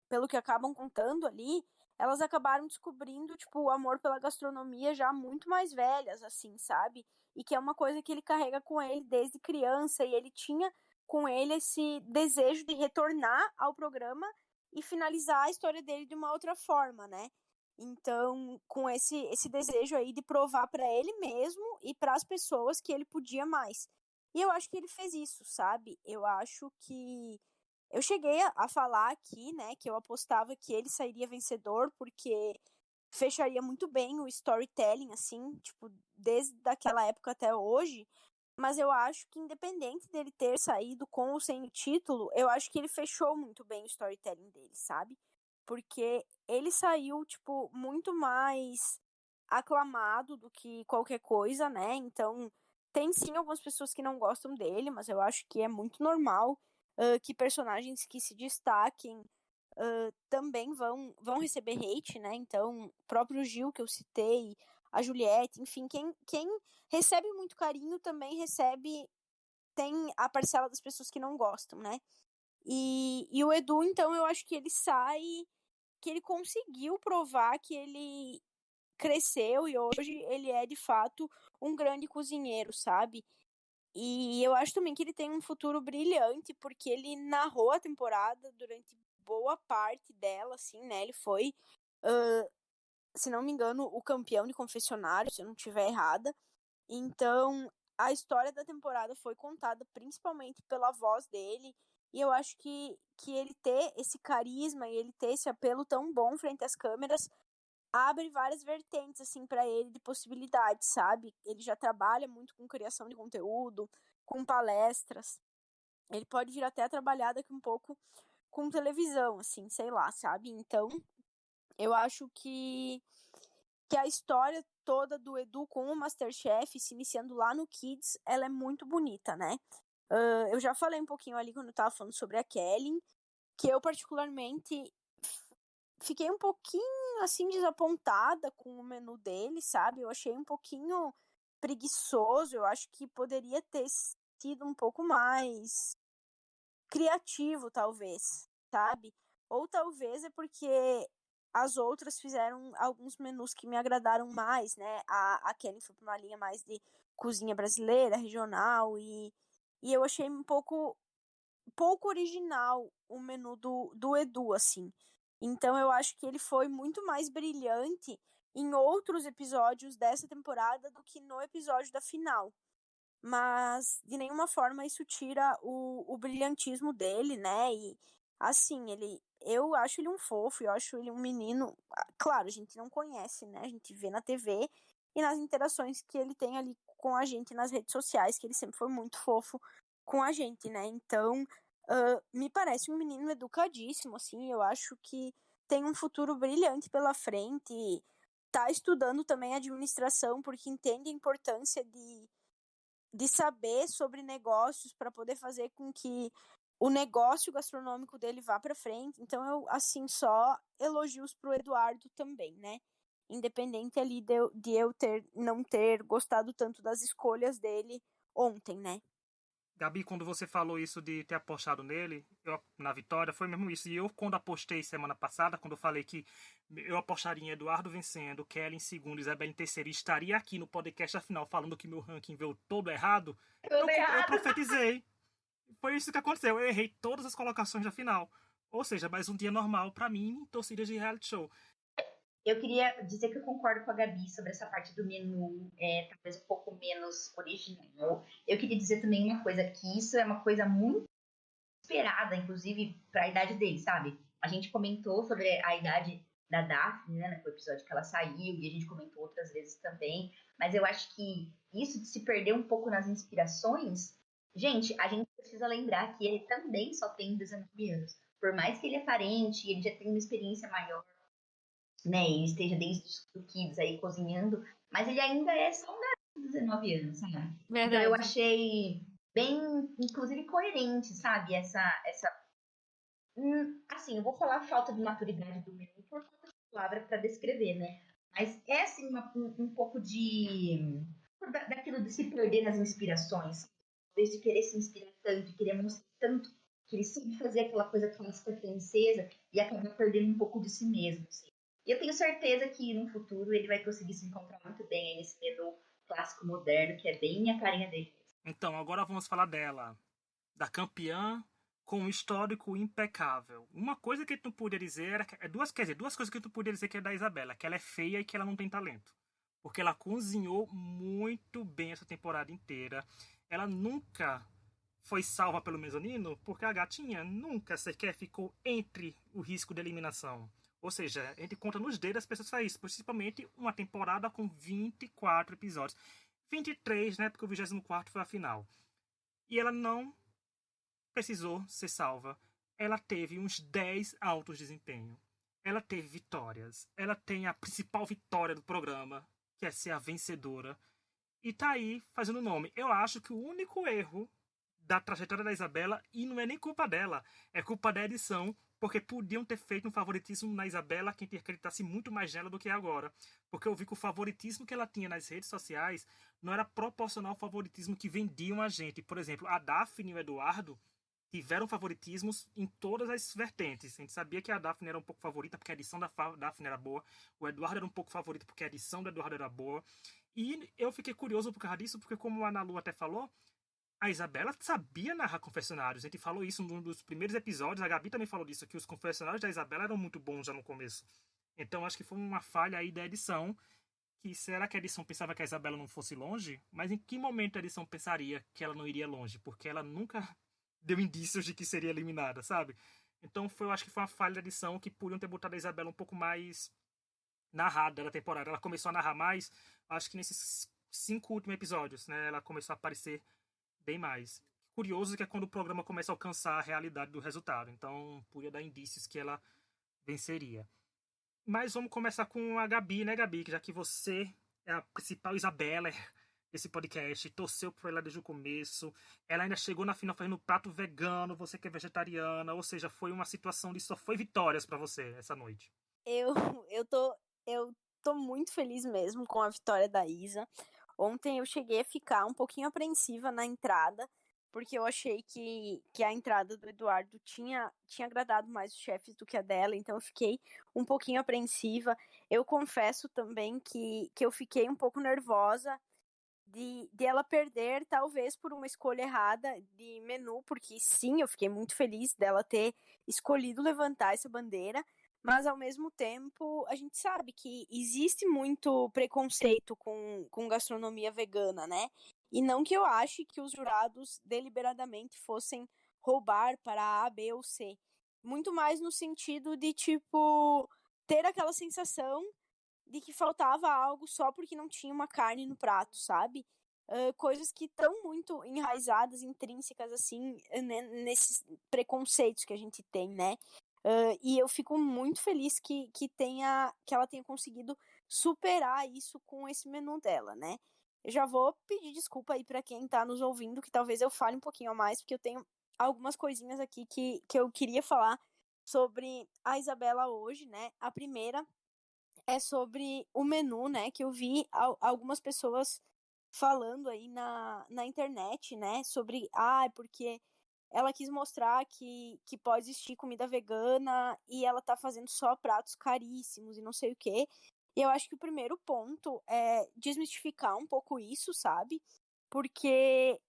pelo que acabam contando ali, elas acabaram descobrindo, tipo, o amor pela gastronomia já muito mais velhas, assim, sabe? E que é uma coisa que ele carrega com ele desde criança, e ele tinha com ele esse desejo de retornar ao programa e finalizar a história dele de uma outra forma, né? Então, com esse desejo aí de provar para ele mesmo e para as pessoas que ele podia mais. E eu acho que ele fez isso, sabe? Eu acho que eu cheguei a falar aqui, né, que eu apostava que ele sairia vencedor porque fecharia muito bem o storytelling, assim, tipo, desde aquela época até hoje. Mas eu acho que, independente dele ter saído com ou sem o título, eu acho que ele fechou muito bem o storytelling dele, sabe? Porque ele saiu, tipo, muito mais aclamado do que qualquer coisa, né? Então, tem sim algumas pessoas que não gostam dele, mas eu acho que é muito normal que personagens que se destaquem também vão receber hate, né? Então, o próprio Gil que eu citei, a Juliette, enfim, quem recebe muito carinho também tem a parcela das pessoas que não gostam, né? E o Edu, então, eu acho que que ele conseguiu provar que ele cresceu e hoje ele é de fato um grande cozinheiro, sabe? E eu acho também que ele tem um futuro brilhante, porque ele narrou a temporada durante boa parte dela, assim, né? Ele foi, se não me engano, o campeão de confessionário, se eu não estiver errada. Então, a história da temporada foi contada principalmente pela voz dele. E eu acho que ele ter esse carisma e ele ter esse apelo tão bom frente às câmeras abre várias vertentes, assim, para ele de possibilidades, sabe? Ele já trabalha muito com criação de conteúdo, com palestras. Ele pode vir até a trabalhar daqui um pouco com televisão, assim, sei lá, sabe? Então, eu acho que a história toda do Edu com o MasterChef, se iniciando lá no Kids, ela é muito bonita, né? Eu já falei um pouquinho ali quando eu tava falando sobre a Kelly, que eu particularmente fiquei um pouquinho, assim, desapontada com o menu dele, sabe? Eu achei um pouquinho preguiçoso, eu acho que poderia ter sido um pouco mais criativo, talvez, sabe? Ou talvez é porque as outras fizeram alguns menus que me agradaram mais, né? A Kelly foi para uma linha mais de cozinha brasileira, regional, e eu achei um pouco original o menu do Edu, assim. Então eu acho que ele foi muito mais brilhante em outros episódios dessa temporada do que no episódio da final. Mas de nenhuma forma isso tira o brilhantismo dele, né? E assim, eu acho ele um fofo, eu acho ele um menino. Claro, a gente não conhece, né? A gente vê na TV e nas interações que ele tem ali com a gente nas redes sociais, que ele sempre foi muito fofo com a gente, né? Então, me parece um menino educadíssimo, assim. Eu acho que tem um futuro brilhante pela frente. E tá estudando também administração, porque entende a importância de saber sobre negócios para poder fazer com que o negócio gastronômico dele vá para frente. Então, eu, assim, só elogios pro Eduardo também, né? Independente ali de eu não ter gostado tanto das escolhas dele ontem, né? Gabi, quando você falou isso de ter apostado nele, na vitória, foi mesmo isso. E eu, quando apostei semana passada, quando eu falei que eu apostaria em Eduardo vencendo, Kelly em segundo, Isabela em terceiro, e estaria aqui no podcast afinal falando que meu ranking veio todo errado, eu profetizei. Foi isso que aconteceu. Eu errei todas as colocações da final. Ou seja, mais um dia normal pra mim, torcidas de reality show. Eu queria dizer que eu concordo com a Gabi sobre essa parte do menu, talvez um pouco menos original. Eu queria dizer também uma coisa, que isso é uma coisa muito esperada, inclusive, para a idade dele, sabe? A gente comentou sobre a idade da Daphne, né, no episódio que ela saiu, e a gente comentou outras vezes também, mas eu acho que isso de se perder um pouco nas inspirações, gente, a gente precisa lembrar que ele também só tem 19 anos. Por mais que ele aparente, ele já tem uma experiência maior, né, e esteja desde o Kids aí cozinhando, mas ele ainda é só um garoto de 19 anos, sabe? Verdade. Então eu achei bem, inclusive, coerente, sabe? Assim, eu vou falar falta de maturidade do menino por falta de palavra para descrever, né? Mas é, assim, um pouco daquilo de se perder nas inspirações, talvez de querer se inspirar tanto, de querer mostrar tanto que ele sempre fazia aquela coisa clássica francesa e acaba perdendo um pouco de si mesmo, assim. E eu tenho certeza que no futuro ele vai conseguir se encontrar muito bem aí nesse menu clássico moderno, que é bem a carinha dele. Então, agora vamos falar dela. Da campeã com um histórico impecável. Uma coisa que tu podia dizer duas coisas que tu podia dizer que é da Isabela, que ela é feia e que ela não tem talento. Porque ela cozinhou muito bem essa temporada inteira. Ela nunca foi salva pelo mezanino, porque a gatinha nunca sequer ficou entre o risco de eliminação. Ou seja, a gente conta nos dedos as pessoas que fazem isso, principalmente uma temporada com 24 episódios. 23, né? Porque o 24º foi a final. E ela não precisou ser salva. Ela teve uns 10 altos de desempenho. Ela teve vitórias. Ela tem a principal vitória do programa, que é ser a vencedora. E tá aí fazendo o nome. Eu acho que o único erro da trajetória da Isabela, e não é nem culpa dela, é culpa da edição, porque podiam ter feito um favoritismo na Isabela que acreditasse muito mais nela do que agora. Porque eu vi que o favoritismo que ela tinha nas redes sociais não era proporcional ao favoritismo que vendiam a gente. Por exemplo, a Daphne e o Eduardo tiveram favoritismos em todas as vertentes. A gente sabia que a Daphne era um pouco favorita porque a edição da Daphne era boa. O Eduardo era um pouco favorito porque a edição do Eduardo era boa. E eu fiquei curioso por causa disso, porque como a Ana Lu até falou, a Isabela sabia narrar confessionários. A gente falou isso num dos primeiros episódios. A Gabi também falou disso, que os confessionários da Isabela eram muito bons já no começo. Então acho que foi uma falha aí da edição. Que será que a edição pensava que a Isabela não fosse longe? Mas em que momento a edição pensaria que ela não iria longe? Porque ela nunca deu indícios de que seria eliminada, sabe? Então eu acho que foi uma falha da edição que podiam ter botado a Isabela um pouco mais narrada da temporada. Ela começou a narrar mais, acho que nesses 5 últimos episódios, né? Ela começou a aparecer bem mais. Curioso que é quando o programa começa a alcançar a realidade do resultado. Então podia dar indícios que ela venceria. Mas vamos começar com a Gabi, né, Gabi? Já que você é a principal Isabela desse podcast, torceu por ela desde o começo. Ela ainda chegou na final fazendo prato vegano, você que é vegetariana, ou seja, foi uma situação de só foi vitórias pra você essa noite. Eu, eu tô muito feliz mesmo com a vitória da Isa. Ontem eu cheguei a ficar um pouquinho apreensiva na entrada, porque eu achei que a entrada do Eduardo tinha agradado mais os chefes do que a dela, então eu fiquei um pouquinho apreensiva. Eu confesso também que eu fiquei um pouco nervosa de ela perder, talvez por uma escolha errada de menu, porque sim, eu fiquei muito feliz dela ter escolhido levantar essa bandeira, mas ao mesmo tempo a gente sabe que existe muito preconceito com gastronomia vegana, né? E não que eu ache que os jurados deliberadamente fossem roubar para A, B ou C. Muito mais no sentido de, tipo, ter aquela sensação de que faltava algo só porque não tinha uma carne no prato, sabe? Coisas que estão muito enraizadas, intrínsecas, assim, né, nesses preconceitos que a gente tem, né? E eu fico muito feliz que ela tenha conseguido superar isso com esse menu dela, né? Eu já vou pedir desculpa aí para quem tá nos ouvindo, que talvez eu fale um pouquinho a mais, porque eu tenho algumas coisinhas aqui que eu queria falar sobre a Isabela hoje, né? A primeira é sobre o menu, né? Que eu vi algumas pessoas falando aí na internet, né? Sobre, porque ela quis mostrar que pode existir comida vegana e ela tá fazendo só pratos caríssimos e não sei o quê. E eu acho que o primeiro ponto é desmistificar um pouco isso, sabe? Porque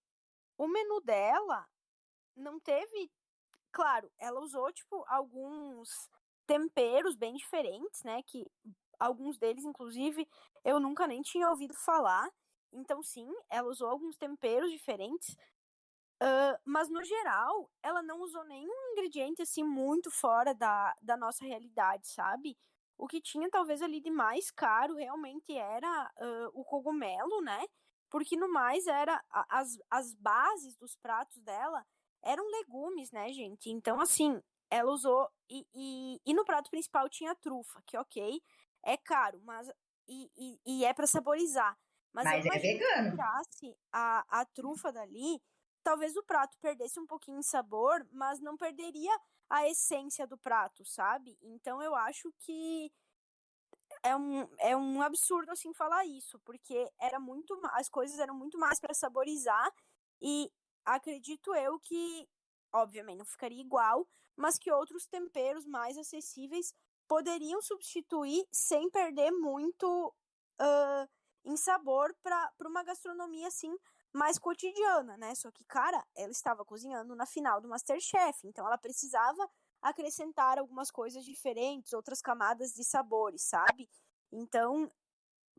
o menu dela não teve. Claro, ela usou, tipo, alguns temperos bem diferentes, né? Que alguns deles, inclusive, eu nunca nem tinha ouvido falar. Então, sim, ela usou alguns temperos diferentes, mas no geral, ela não usou nenhum ingrediente assim muito fora da nossa realidade, sabe? O que tinha talvez ali de mais caro realmente era o cogumelo, né? Porque no mais era as bases dos pratos dela eram legumes, né, gente? Então, assim, ela usou. E no prato principal tinha trufa, que ok, é caro, mas. E é para saborizar. Mas eu Mas é imagino que se vegano. tirasse a trufa dali, talvez o prato perdesse um pouquinho de sabor, mas não perderia a essência do prato, sabe? Então eu acho que é um absurdo assim falar isso, porque as coisas eram muito mais para saborizar e acredito eu que, obviamente, não ficaria igual, mas que outros temperos mais acessíveis poderiam substituir sem perder muito em sabor para uma gastronomia assim mais cotidiana, né? Só que, cara, ela estava cozinhando na final do MasterChef, então ela precisava acrescentar algumas coisas diferentes, outras camadas de sabores, sabe? Então,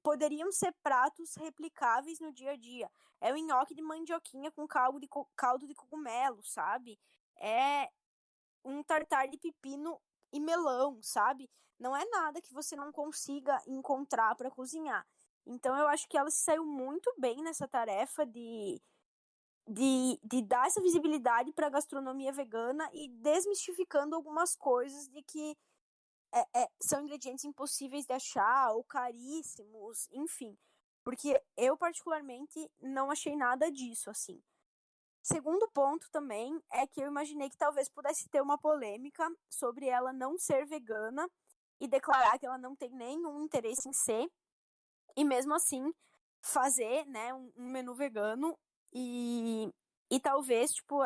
poderiam ser pratos replicáveis no dia a dia. É o nhoque de mandioquinha com caldo de cogumelo, sabe? É um tartar de pepino e melão, sabe? Não é nada que você não consiga encontrar para cozinhar. Então, eu acho que ela se saiu muito bem nessa tarefa de dar essa visibilidade para a gastronomia vegana e desmistificando algumas coisas de que são ingredientes impossíveis de achar ou caríssimos, enfim. Porque eu, particularmente, não achei nada disso, assim. Segundo ponto também é que eu imaginei que talvez pudesse ter uma polêmica sobre ela não ser vegana e declarar que ela não tem nenhum interesse em ser, e mesmo assim fazer, né, um menu vegano e talvez, tipo,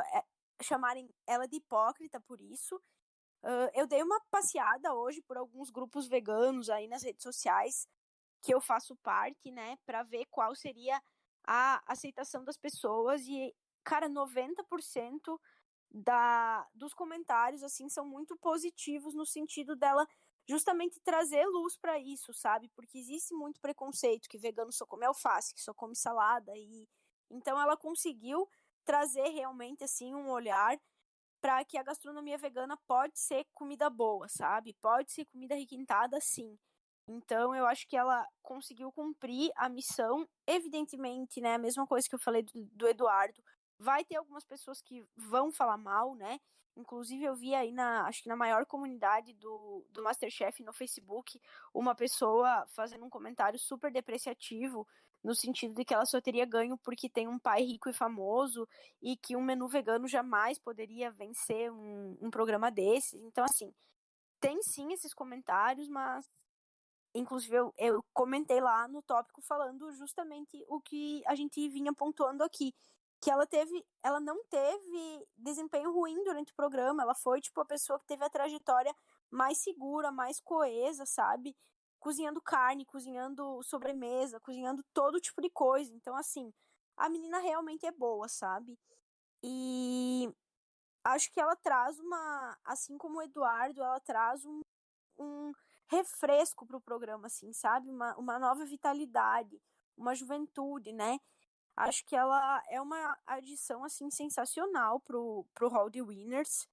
chamarem ela de hipócrita por isso. Eu dei uma passeada hoje por alguns grupos veganos aí nas redes sociais que eu faço parte, né, para ver qual seria a aceitação das pessoas e, cara, 90% dos comentários, assim, são muito positivos no sentido dela justamente trazer luz para isso, sabe? Porque existe muito preconceito que vegano só come alface, que só come salada e então ela conseguiu trazer realmente assim um olhar para que a gastronomia vegana pode ser comida boa, sabe? Pode ser comida requintada, sim. Então, eu acho que ela conseguiu cumprir a missão, evidentemente, né? A mesma coisa que eu falei do Eduardo. vai ter algumas pessoas que vão falar mal, né? Inclusive, eu vi aí, acho que na maior comunidade do MasterChef no Facebook, uma pessoa fazendo um comentário super depreciativo, no sentido de que ela só teria ganho porque tem um pai rico e famoso, e que um menu vegano jamais poderia vencer um programa desses. Então, assim, tem sim esses comentários, mas inclusive eu comentei lá no tópico falando justamente o que a gente vinha pontuando aqui, que ela não teve desempenho ruim durante o programa, ela foi tipo a pessoa que teve a trajetória mais segura, mais coesa, sabe? Cozinhando carne, cozinhando sobremesa, cozinhando todo tipo de coisa. Então, assim, a menina realmente é boa, sabe? E acho que ela traz assim como o Eduardo, ela traz um refresco pro programa, assim, sabe? Uma nova vitalidade, uma juventude, né? Acho que ela é uma adição, assim, sensacional pro Hall de Winners.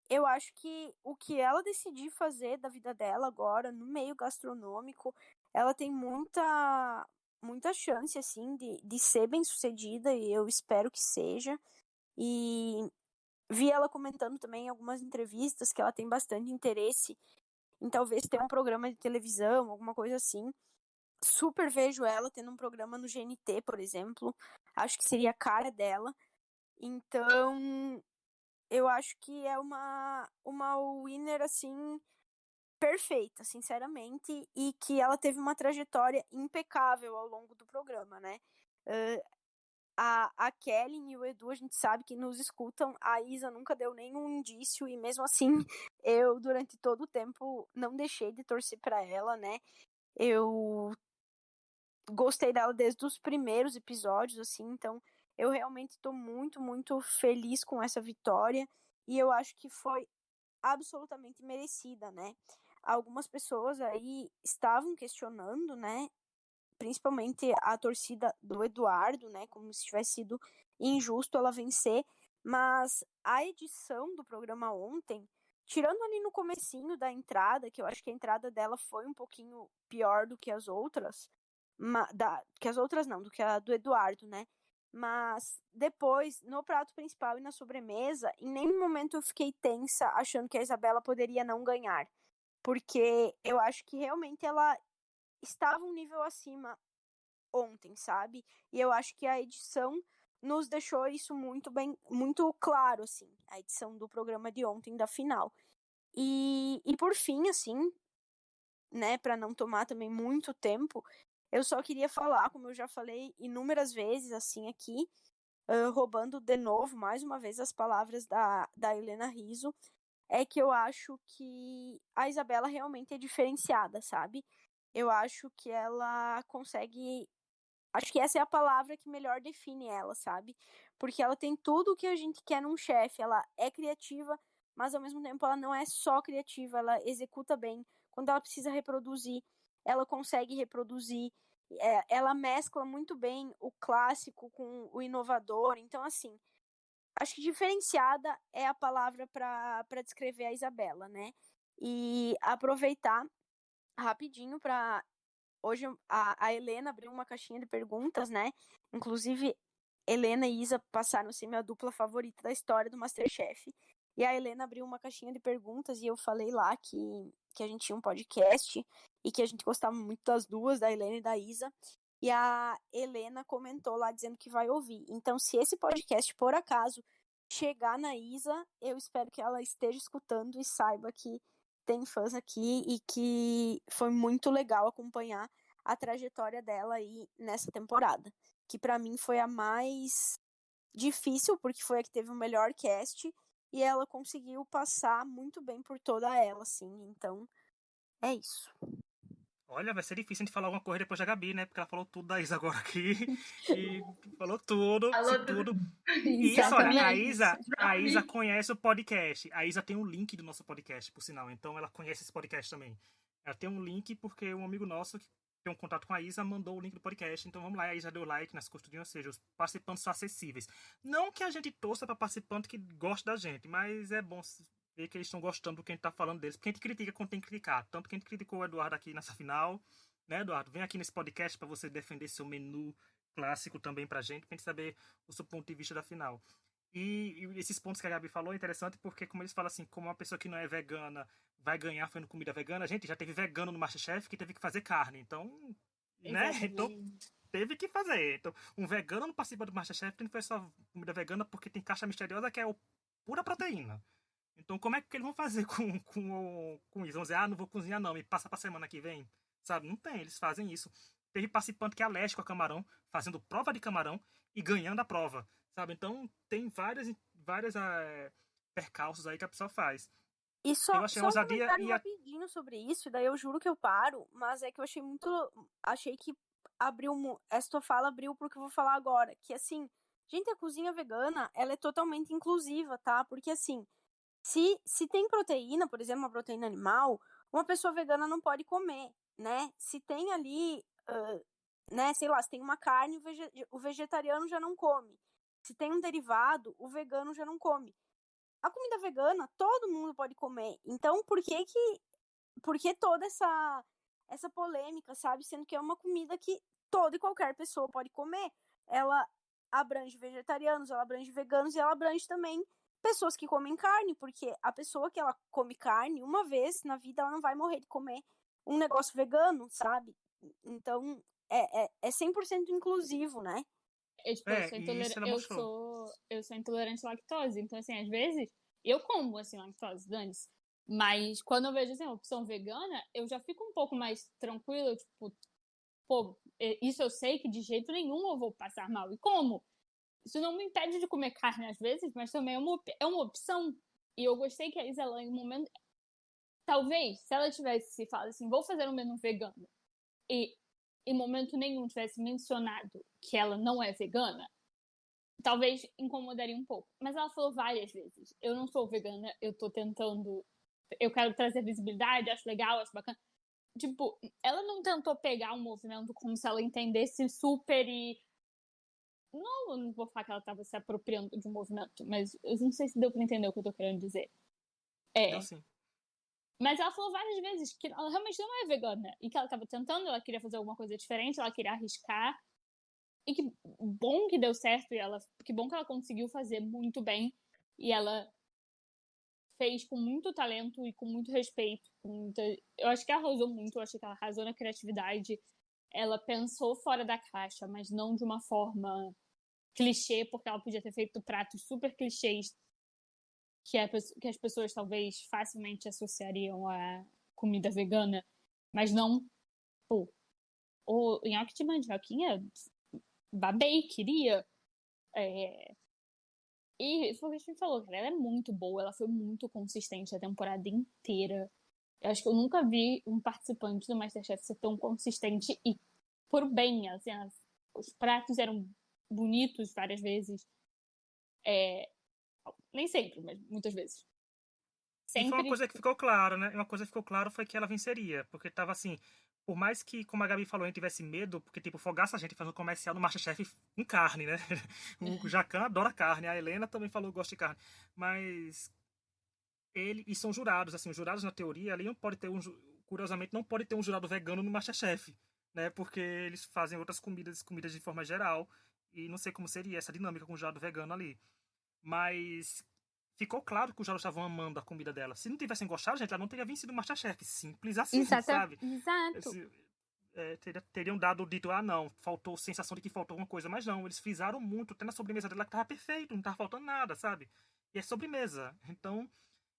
Eu acho que o que ela decidir fazer da vida dela agora, no meio gastronômico, ela tem muita chance, assim, de ser bem-sucedida, e eu espero que seja. E vi ela comentando também em algumas entrevistas que ela tem bastante interesse em talvez ter um programa de televisão, alguma coisa assim. Super vejo ela tendo um programa no GNT, por exemplo. Acho que seria a cara dela. Então, eu acho que é uma winner, assim, perfeita, sinceramente, e que ela teve uma trajetória impecável ao longo do programa, né? A Kelly e o Edu, a gente sabe que nos escutam. A Isa nunca deu nenhum indício, e mesmo assim, eu, durante todo o tempo, não deixei de torcer para ela, né? Eu gostei dela desde os primeiros episódios, assim, então eu realmente estou muito, muito feliz com essa vitória, e eu acho que foi absolutamente merecida, né? Algumas pessoas aí estavam questionando, né? Principalmente a torcida do Eduardo, né? Como se tivesse sido injusto ela vencer. Mas a edição do programa ontem, tirando ali no comecinho da entrada, que eu acho que a entrada dela foi um pouquinho pior do que as outras, que as outras não, do que a do Eduardo, né? Mas depois, no prato principal e na sobremesa, em nenhum momento eu fiquei tensa achando que a Isabela poderia não ganhar. Porque eu acho que realmente ela estava um nível acima ontem, sabe? E eu acho que a edição nos deixou isso muito bem, muito claro, assim, a edição do programa de ontem, da final. E por fim, assim, né, para não tomar também muito tempo, eu só queria falar, como eu já falei inúmeras vezes, assim, aqui, roubando de novo, mais uma vez, as palavras da Helena Rizzo, é que eu acho que a Isabela realmente é diferenciada, sabe? Eu acho que ela consegue. Acho que essa é a palavra que melhor define ela, sabe? Porque ela tem tudo o que a gente quer num chefe. Ela é criativa, mas ao mesmo tempo ela não é só criativa, ela executa bem. Quando ela precisa reproduzir, ela consegue reproduzir. Ela mescla muito bem o clássico com o inovador. Então, assim, acho que diferenciada é a palavra para descrever a Isabela, né? E aproveitar rapidinho para hoje a Helena abriu uma caixinha de perguntas, né? Inclusive, Helena e Isa passaram a ser minha dupla favorita da história do MasterChef. E a Helena abriu uma caixinha de perguntas e eu falei lá que a gente tinha um podcast e que a gente gostava muito das duas, da Helena e da Isa. E a Helena comentou lá dizendo que vai ouvir. Então, se esse podcast, por acaso, chegar na Isa, eu espero que ela esteja escutando e saiba que tem fãs aqui e que foi muito legal acompanhar a trajetória dela aí nessa temporada, que para mim foi a mais difícil, porque foi a que teve o melhor cast e ela conseguiu passar muito bem por toda ela, assim. Então, é isso. Olha, vai ser difícil a gente falar alguma coisa depois da Gabi, né? Porque ela falou tudo da Isa agora aqui. E falou tudo, disse Falou tudo. tudo. Isso, olha, Exatamente. A Isa conhece o podcast. A Isa tem um link do nosso podcast, por sinal. Então ela conhece esse podcast também. Ela tem um link porque um amigo nosso que tem um contato com a Isa mandou o link do podcast. Então vamos lá, a Isa deu like nas costurinhas, ou seja, os participantes são acessíveis. Não que a gente torça para participante que gosta da gente, mas é bom ver que eles estão gostando do que a gente tá falando deles. Porque a gente critica quando tem que criticar. Tanto que a gente criticou o Eduardo aqui nessa final, né, Eduardo? Vem aqui nesse podcast para você defender seu menu clássico também pra gente saber o seu ponto de vista da final. E esses pontos que a Gabi falou é interessante porque, como eles falam assim, como uma pessoa que não é vegana vai ganhar fazendo comida vegana, a gente já teve vegano no MasterChef que teve que fazer carne, então, né? Então, Exatamente. teve que fazer. Então, um vegano não participa do MasterChef, não foi só comida vegana porque tem caixa misteriosa que é pura proteína. Então, como é que eles vão fazer com isso? Vão dizer, não vou cozinhar não, me passa pra semana que vem. Sabe? Não tem, eles fazem isso. Teve participante que é alérgico a camarão, fazendo prova de camarão e ganhando a prova. Sabe? Então, tem várias percalços aí que a pessoa faz. E Eu achei uma só um ousadia comentário rapidinho sobre isso, e daí eu juro que eu paro, mas é que eu achei muito. Achei que essa tua fala abriu pro que eu vou falar agora. Que assim, gente, a cozinha vegana, ela é totalmente inclusiva, tá? Porque assim, se tem proteína, por exemplo, uma proteína animal, uma pessoa vegana não pode comer, né? Se tem ali, né, sei lá, se tem uma carne, o vegetariano já não come. Se tem um derivado, o vegano já não come. A comida vegana, todo mundo pode comer. Então, por que toda essa polêmica, sabe? Sendo que é uma comida que toda e qualquer pessoa pode comer. Ela abrange vegetarianos, ela abrange veganos e ela abrange também pessoas que comem carne, porque a pessoa que ela come carne, uma vez na vida, ela não vai morrer de comer um negócio vegano, sabe? Então, é 100% inclusivo, né? Tipo, e isso ela mostrou. eu sou intolerante à lactose. Então, assim, às vezes, eu como, assim, lactose, dane-se. Mas quando eu vejo, assim, a opção vegana, eu já fico um pouco mais tranquila, tipo, pô, isso eu sei que de jeito nenhum eu vou passar mal. E como? Isso não me impede de comer carne às vezes, mas também é uma opção. E eu gostei que a Isa, em um momento... Talvez, se ela tivesse falado assim, vou fazer um menu vegano, e em momento nenhum tivesse mencionado que ela não é vegana, talvez incomodaria um pouco. Mas ela falou várias vezes, eu não sou vegana, eu tô tentando... Eu quero trazer visibilidade, acho legal, acho bacana. Tipo, ela não tentou pegar um movimento como se ela entendesse super e... Não, eu não vou falar que ela tava se apropriando de um movimento, mas eu não sei se deu pra entender o que eu tô querendo dizer. Deu sim. Mas ela falou várias vezes que ela realmente não é vegana e que ela tava tentando, ela queria fazer alguma coisa diferente, ela queria arriscar. E que bom que deu certo e que bom que ela conseguiu fazer muito bem e ela fez com muito talento e com muito respeito. Eu acho que arrasou muito, eu acho que ela arrasou na criatividade. Ela pensou fora da caixa, mas não de uma forma clichê, porque ela podia ter feito pratos super clichês que as pessoas talvez facilmente associariam a comida vegana, mas não, pô, o nhoque de mandioquinha, babei, queria. E foi o que a gente falou, cara, ela é muito boa, ela foi muito consistente a temporada inteira. Eu acho que eu nunca vi um participante do MasterChef ser tão consistente e por bem, assim, os pratos eram bonitos várias vezes. Nem sempre, mas muitas vezes. E foi uma Sempre, coisa que ficou claro, né? Uma coisa que ficou claro foi que ela venceria. Porque tava assim, por mais que, como a Gabi falou, a gente tivesse medo, porque, tipo, fogaça a gente fazendo comercial no MasterChef com carne, né? O Jacan adora carne, a Helena também falou que gosta de carne. Mas e são jurados, assim, os jurados, na teoria, ali não pode ter curiosamente, não pode ter um jurado vegano no MasterChef, né? Porque eles fazem outras comidas de forma geral. E não sei como seria essa dinâmica com o jurado vegano ali. Mas ficou claro que os jurados estavam amando a comida dela. Se não tivessem gostado, gente, ela não teria vencido o MasterChef. Simples assim, sabe? exato. Teriam dado dito, não, faltou sensação de que faltou alguma coisa. Mas não, eles frisaram muito, até na sobremesa dela que tava perfeito, não tava faltando nada, sabe? E é sobremesa. Então,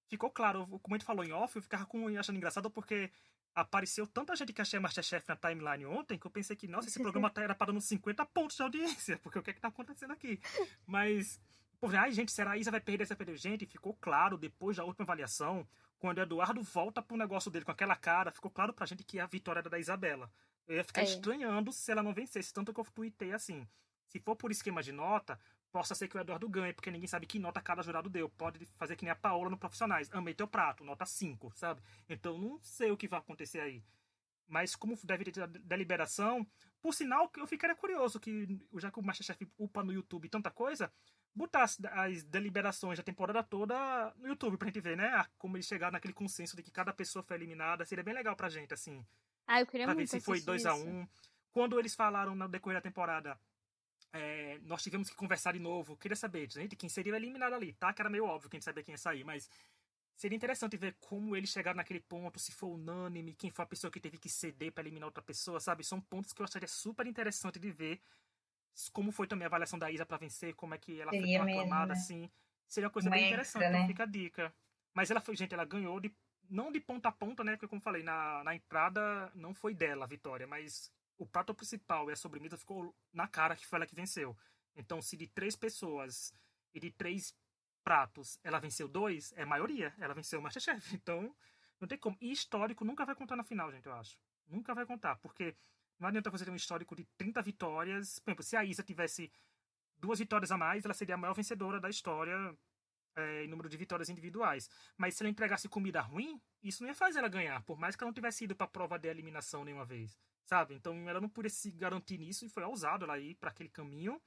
ficou claro. Como a gente falou em off, eu ficava achando engraçado porque apareceu tanta gente que achei MasterChef na timeline ontem que eu pensei que, nossa, esse programa era para dando 50 pontos de audiência, porque o que é que tá acontecendo aqui? Mas, pô, ai, gente, será a Isa vai perder? Vai perder? Gente, ficou claro depois da última avaliação, quando o Eduardo volta pro negócio dele com aquela cara, ficou claro pra gente que a vitória era da Isabela. Eu ia ficar estranhando se ela não vencesse, tanto que eu tuitei assim. Se for por esquema de nota, possa ser que o Eduardo ganhe, porque ninguém sabe que nota cada jurado deu. Pode fazer que nem a Paola no Profissionais. Amei teu prato, nota 5, sabe? Então não sei o que vai acontecer aí. Mas como deve ter deliberação, por sinal que eu ficaria curioso que, já que o MasterChef upa no YouTube tanta coisa, botar as deliberações da temporada toda no YouTube pra gente ver, né? Como eles chegaram naquele consenso de que cada pessoa foi eliminada. Seria bem legal pra gente, assim. Ah, eu queria Pra ver muito se foi assistir 2 a isso. 1. Quando eles falaram no decorrer da temporada nós tivemos que conversar de novo. Queria saber, gente, quem seria eliminado ali, tá? Que era meio óbvio que a gente sabia quem ia sair, mas seria interessante ver como eles chegaram naquele ponto, se foi unânime, quem foi a pessoa que teve que ceder pra eliminar outra pessoa, sabe? São pontos que eu acharia super interessante de ver. Como foi também a avaliação da Isa pra vencer, como é que ela foi Seria tão mesmo, aclamada né? assim. Seria uma coisa Um bem extra, interessante, então né? fica a dica. Mas ela foi, gente, ela ganhou não de ponta a ponta, né? Porque como eu falei, na entrada não foi dela a vitória, mas o prato principal e a sobremesa ficou na cara que foi ela que venceu. Então, se de 3 pessoas e de 3 pratos ela venceu 2, é maioria. Ela venceu o Masterchef. Então, não tem como. E histórico nunca vai contar na final, gente, eu acho. Nunca vai contar, porque não adianta você ter um histórico de 30 vitórias. Por exemplo, se a Isa tivesse 2 vitórias a mais, ela seria a maior vencedora da história em número de vitórias individuais. Mas se ela entregasse comida ruim, isso não ia fazer ela ganhar, por mais que ela não tivesse ido pra prova de eliminação nenhuma vez, sabe? Então ela não podia se garantir nisso e foi ousado ela ir pra aquele caminho,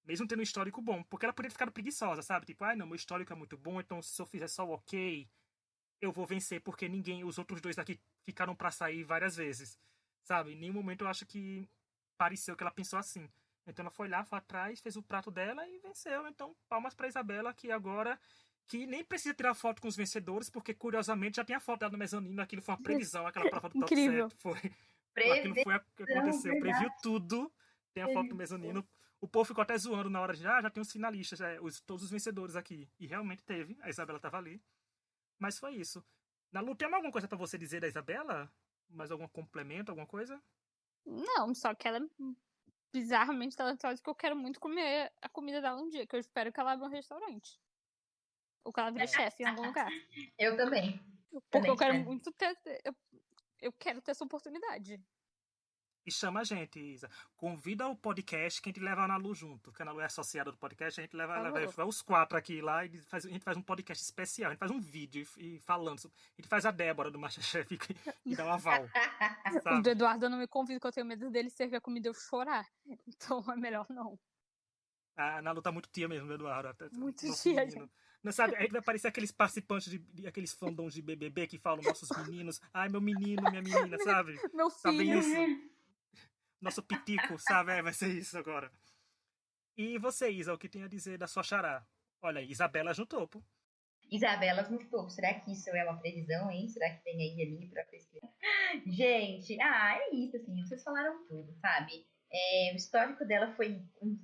mesmo tendo um histórico bom, porque ela poderia ficar preguiçosa, sabe? Tipo, não, meu histórico é muito bom, então se eu fizer só o ok, eu vou vencer, porque os outros 2 daqui ficaram pra sair várias vezes, sabe? Em nenhum momento eu acho que pareceu que ela pensou assim. Então ela foi lá, foi atrás, fez o prato dela e venceu. Então, palmas pra Isabela, que agora que nem precisa tirar foto com os vencedores, porque curiosamente já tinha foto dela no mezanino, aquilo foi uma previsão, aquela prova do top Incrível. 7, foi aquilo foi o que Previsão, aconteceu, previu verdade. tudo. Tem a foto no mezanino. O povo ficou até zoando na hora de, já tem os finalistas, todos os vencedores aqui. E realmente teve, a Isabela tava ali. Mas foi isso. Nalu, tem alguma coisa pra você dizer da Isabela? Mais algum complemento, alguma coisa? Não, só que ela é bizarramente talentosa que eu quero muito comer a comida dela um dia, que eu espero que ela abra um restaurante. Ou que ela vire chefe em algum lugar. Eu também. Porque Também eu quero espero. muito ter. Eu quero ter essa oportunidade. E chama a gente, Isa. Convida o podcast que a gente leva a Nalu junto. Porque a Nalu é associada do podcast, a gente leva, Por favor. vai os 4 aqui lá e a gente faz um podcast especial. A gente faz um vídeo e falando. A gente faz a Débora do Masterchef e dá um aval, O do sabe? Eduardo eu não me convido, que eu tenho medo dele servir a comida e eu chorar. Então é melhor não. A Nalu tá muito tia mesmo, do Eduardo. Muito Nosso dia, menino. gente. Não sabe? Aí vai aparecer aqueles participantes aqueles fandoms de BBB que falam nossos meninos. Ai, meu menino, minha menina, sabe? Meu Tá bem filho. isso. Nosso pitico, sabe? Vai ser isso agora. E você, Isa, o que tem a dizer da sua xará? Olha, Isabela no topo. Isabelas no topo. Será que isso é uma previsão, hein? Será que vem aí a minha pra pesquisar? Gente, é isso, assim, vocês falaram tudo, sabe? O histórico dela foi um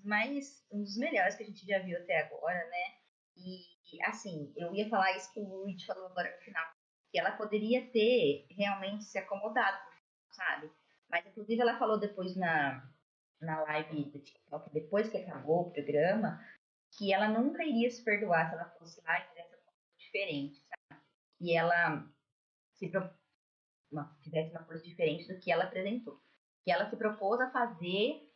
dos melhores que a gente já viu até agora, né? E, assim, eu ia falar isso que o Luiz falou agora no final, que ela poderia ter realmente se acomodado, sabe? Mas, inclusive, ela falou depois na live do TikTok, depois que acabou o programa, que ela nunca iria se perdoar se ela fosse lá e fizesse uma coisa diferente, sabe? E ela se fizesse uma coisa diferente do que ela apresentou. Que ela se propôs a fazer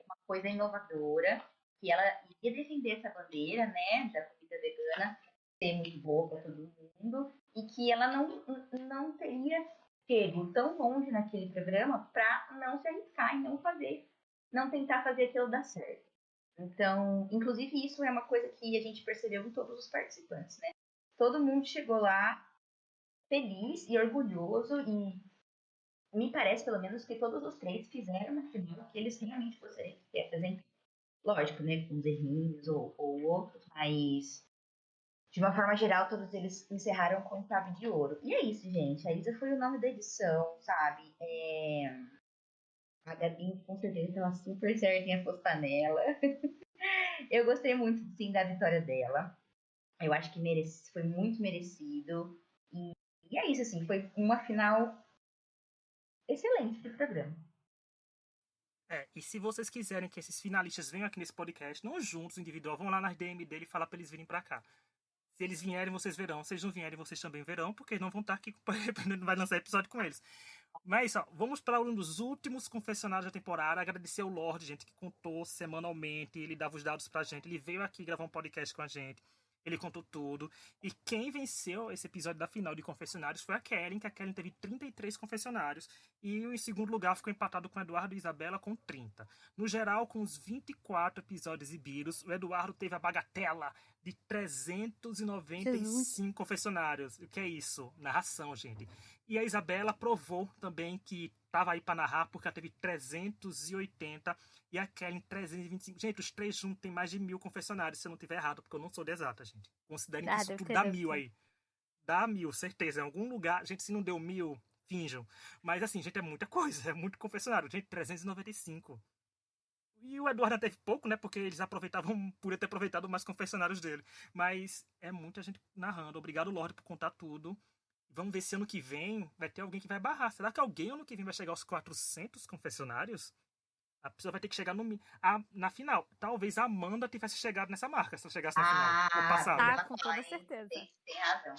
uma coisa inovadora, que ela iria defender essa bandeira, né, da comida vegana ser muito boa para todo mundo, e que ela não teria chego tão longe naquele programa para não se arriscar e não tentar fazer aquilo dar certo. Então, inclusive isso é uma coisa que a gente percebeu em todos os participantes, né? Todo mundo chegou lá feliz e orgulhoso e me parece, pelo menos, que todos os 3 fizeram na final que eles realmente gostariam de ter apresentado. Lógico, né, com os errinhos ou outros, mas de uma forma geral, todos eles encerraram com chave de ouro. E é isso, gente. A Isa foi o nome da edição, sabe? A Gabi, com certeza, estava super certa em apostar nela. Eu gostei muito, sim, da vitória dela. Eu acho que foi muito merecido. E é isso, assim, foi uma final excelente pro programa. E se vocês quiserem que esses finalistas venham aqui nesse podcast, não juntos, individual, vão lá nas DM dele e falar pra eles virem pra cá. Se eles vierem, vocês verão. Se eles não vierem, vocês também verão, porque não vão estar aqui, não vai lançar episódio com eles. Mas, vamos para um dos últimos confessionários da temporada. Agradecer ao Lorde, gente, que contou semanalmente. Ele dava os dados pra gente. Ele veio aqui gravar um podcast com a gente. Ele contou tudo. E quem venceu esse episódio da final de confessionários foi a Kellen, que a Kellen teve 33 confessionários. E em segundo lugar ficou empatado com o Eduardo e Isabela com 30. No geral, com os 24 episódios exibidos, o Eduardo teve a bagatela de 395 confessionários. O que é isso? Narração, gente. E a Isabela provou também que tava aí pra narrar porque ela teve 380 e a Kelly 325. Gente, os três juntos tem mais de 1.000 confessionários, se eu não tiver errado, porque eu não sou de exata, gente. Considerem que isso deve tudo ter, dá deve 1.000 ter. aí. Dá 1.000, certeza. Em algum lugar, gente, se não deu 1.000, finjam. Mas assim, gente, é muita coisa, é muito confessionário. Gente, 395. E o Eduardo teve pouco, né? Porque eles aproveitavam, podia ter aproveitado mais confessionários dele. Mas é muita gente narrando. Obrigado, Lorde, por contar tudo. Vamos ver se ano que vem vai ter alguém que vai barrar. Será que alguém ano que vem vai chegar aos 400 confessionários? A pessoa vai ter que chegar na final. Talvez a Amanda tivesse chegado nessa marca, se ela chegasse na final. No passado. Ah, com toda certeza. Tem razão.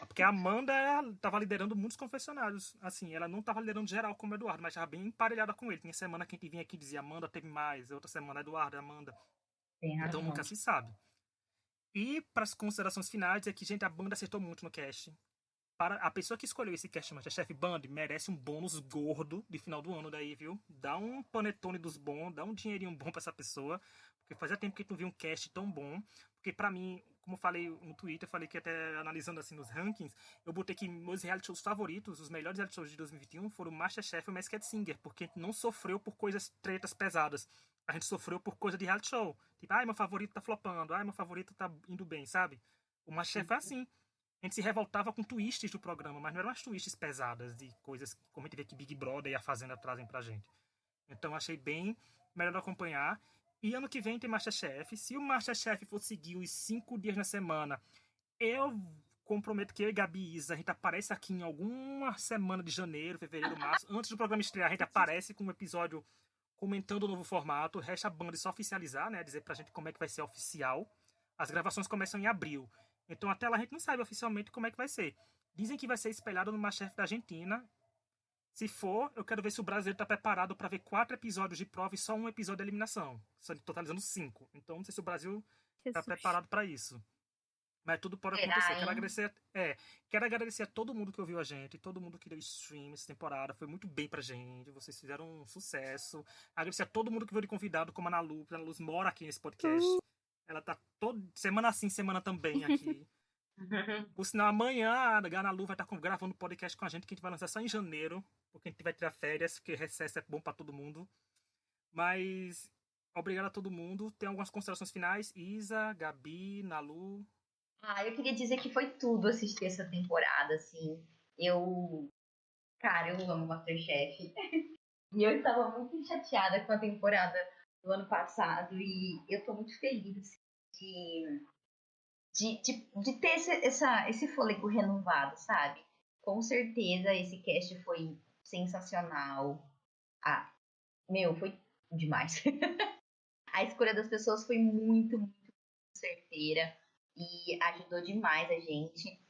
Porque a Amanda estava liderando muitos confessionários. Assim, ela não estava liderando geral como o Eduardo, mas estava bem emparelhada com ele. Tinha semana que a gente vinha aqui e dizia Amanda teve mais, outra semana Eduardo, Amanda. Tem razão. Então nunca se sabe. E para as considerações finais é que, gente, a banda acertou muito no cast. Para a pessoa que escolheu esse cast Masterchef Band, merece um bônus gordo de final do ano daí, viu? Dá um panetone dos bons, dá um dinheirinho bom pra essa pessoa, porque fazia tempo que tu não viu um cast tão bom. Porque pra mim, como eu falei no Twitter, eu falei que até analisando assim nos rankings, eu botei que meus reality shows favoritos, os melhores reality shows de 2021 foram o Masterchef e o Masked Singer, porque a gente não sofreu por coisas tretas pesadas. A gente sofreu por coisa de reality show. Tipo, ai, meu favorito tá flopando, ai, meu favorito tá indo bem, sabe? O Masterchef é assim. A gente se revoltava com twists do programa, mas não eram as twists pesadas de coisas como a gente vê que Big Brother e a Fazenda trazem pra gente. Então achei bem melhor acompanhar. E ano que vem tem Masterchef. Se o Masterchef for seguir os 5 dias na semana, eu comprometo que eu e Gabi e Isa, a gente aparece aqui em alguma semana de janeiro, fevereiro, março. Antes do programa estrear, a gente aparece com um episódio comentando o novo formato. Resta a banda só oficializar, né? Dizer pra gente como é que vai ser oficial. As gravações começam em abril. Então até lá a gente não sabe oficialmente como é que vai ser. Dizem que vai ser espelhado no Masterchef da Argentina. Se for, eu quero ver se o brasileiro tá preparado para ver 4 episódios de prova e só um episódio de eliminação. Totalizando 5. Então não sei se o Brasil tá Jesus. preparado para isso. Mas tudo pode Será, acontecer. hein? Quero agradecer a todo mundo que ouviu a gente, todo mundo que deu stream essa temporada. Foi muito bem pra gente. Vocês fizeram um sucesso. Agradecer a todo mundo que veio de convidado, como a Ana Lu. A Ana Luz mora aqui nesse podcast. Ela tá toda semana sim, semana também aqui. Por sinal, amanhã a Ana Lu vai estar gravando podcast com a gente, que a gente vai lançar só em janeiro, porque a gente vai tirar férias, porque recesso é bom pra todo mundo. Mas obrigado a todo mundo. Tem algumas considerações finais? Isa, Gabi, Nalu. Eu queria dizer que foi tudo assistir essa temporada, assim. Cara, eu amo Masterchef. E eu estava muito chateada com a temporada do ano passado. E eu tô muito feliz assim, de ter esse fôlego renovado, sabe? Com certeza esse cast foi sensacional. Foi demais. A escolha das pessoas foi muito, muito certeira. E ajudou demais a gente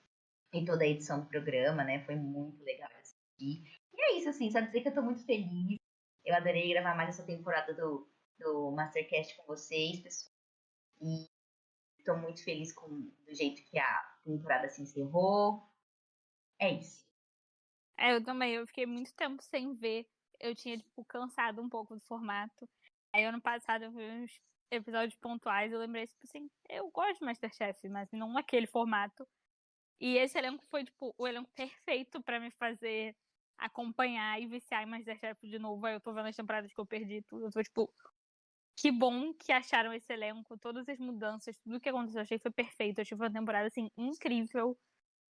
em toda a edição do programa, né? Foi muito legal de assistir. E é isso, assim, só dizer que eu tô muito feliz. Eu adorei gravar mais essa temporada do Mastercast com vocês, pessoal. E tô muito feliz do jeito que a temporada se encerrou. É isso. Eu também, eu fiquei muito tempo sem ver. Eu tinha, tipo, cansado um pouco do formato. Aí ano passado eu vi uns episódios pontuais, eu lembrei, tipo assim, eu gosto de Masterchef, mas não naquele formato. E esse elenco foi, tipo, o elenco perfeito pra me fazer acompanhar e viciar em Masterchef de novo. Aí eu tô vendo as temporadas que eu perdi tudo. Eu tô, tipo, que bom que acharam esse elenco, todas as mudanças, tudo que aconteceu, eu achei que foi perfeito. Eu tive uma temporada, assim, incrível.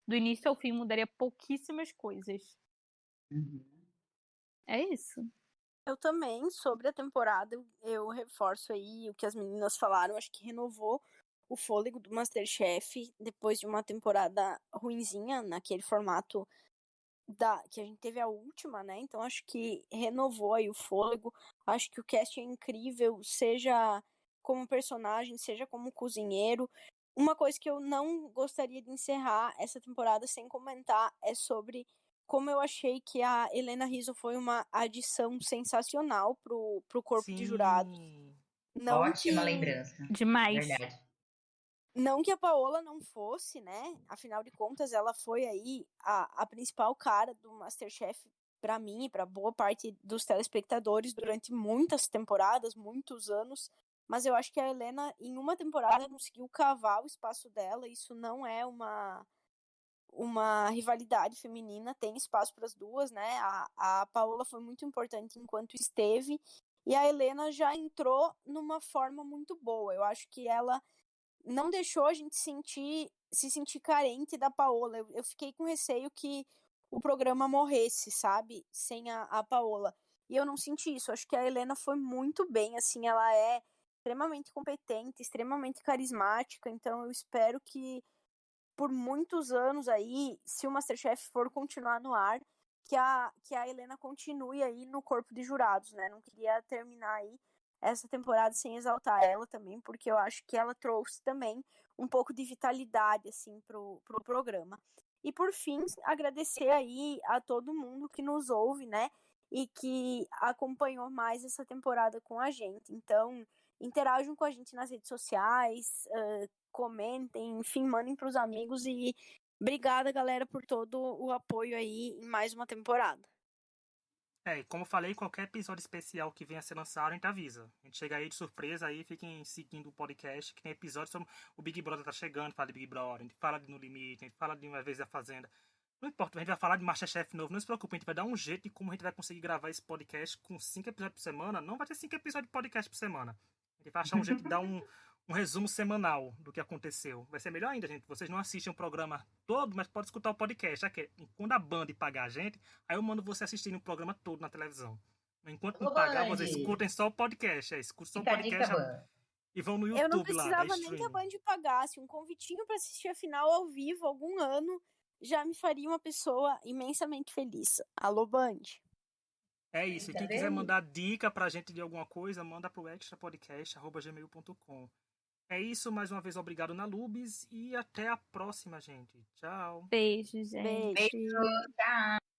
Do início ao fim, mudaria pouquíssimas coisas. É isso. Eu também, sobre a temporada, eu reforço aí o que as meninas falaram, acho que renovou o fôlego do Masterchef depois de uma temporada ruinzinha, naquele formato que a gente teve a última, né? Então acho que renovou aí o fôlego, acho que o cast é incrível, seja como personagem, seja como cozinheiro. Uma coisa que eu não gostaria de encerrar essa temporada sem comentar é sobre como eu achei que a Helena Rizzo foi uma adição sensacional pro corpo de jurados. Sim. Ótima lembrança. Demais. Verdade. Não que a Paola não fosse, né? Afinal de contas, ela foi aí a principal cara do Masterchef para mim e para boa parte dos telespectadores durante muitas temporadas, muitos anos. Mas eu acho que a Helena, em uma temporada, conseguiu cavar o espaço dela. Isso não é uma rivalidade feminina, tem espaço para as duas, né? A Paola foi muito importante enquanto esteve, e a Helena já entrou numa forma muito boa. Eu acho que ela não deixou a gente se sentir carente da Paola. Eu fiquei com receio que o programa morresse, sabe? Sem a Paola. E eu não senti isso. Acho que a Helena foi muito bem, assim, ela é extremamente competente, extremamente carismática, então eu espero que por muitos anos aí, se o MasterChef for continuar no ar, que a Helena continue aí no corpo de jurados, né? Não queria terminar aí essa temporada sem exaltar ela também, porque eu acho que ela trouxe também um pouco de vitalidade, assim, pro programa. E por fim, agradecer aí a todo mundo que nos ouve, né? E que acompanhou mais essa temporada com a gente. Então, interajam com a gente nas redes sociais, comentem, enfim, mandem pros amigos e obrigada, galera, por todo o apoio aí em mais uma temporada. E como eu falei, qualquer episódio especial que venha a ser lançado, a gente avisa. A gente chega aí de surpresa aí, fiquem seguindo o podcast, que tem episódios sobre o Big Brother tá chegando, fala de Big Brother, a gente fala de No Limite, a gente fala de Uma Vez a Fazenda. Não importa, a gente vai falar de MasterChef novo, não se preocupe, a gente vai dar um jeito de como a gente vai conseguir gravar esse podcast com 5 episódios por semana. Não vai ter 5 episódios de podcast por semana. A gente vai achar um jeito de dar um resumo semanal do que aconteceu. Vai ser melhor ainda, gente. Vocês não assistem o programa todo, mas podem escutar o podcast. Quando a Band pagar a gente, aí eu mando você assistir o programa todo na televisão. Enquanto não pagar, vocês escutem só o podcast. Escutem só o podcast e vão no YouTube lá. Eu não precisava nem que a Band pagasse. Um convitinho para assistir a final ao vivo algum ano já me faria uma pessoa imensamente feliz. Alô, Band. É isso. E quem quiser mandar dica pra gente de alguma coisa, manda pro extrapodcast@gmail.com. É isso, mais uma vez, obrigado, Nalubis, e até a próxima, gente. Tchau. Beijo, gente. Beijo. Tchau.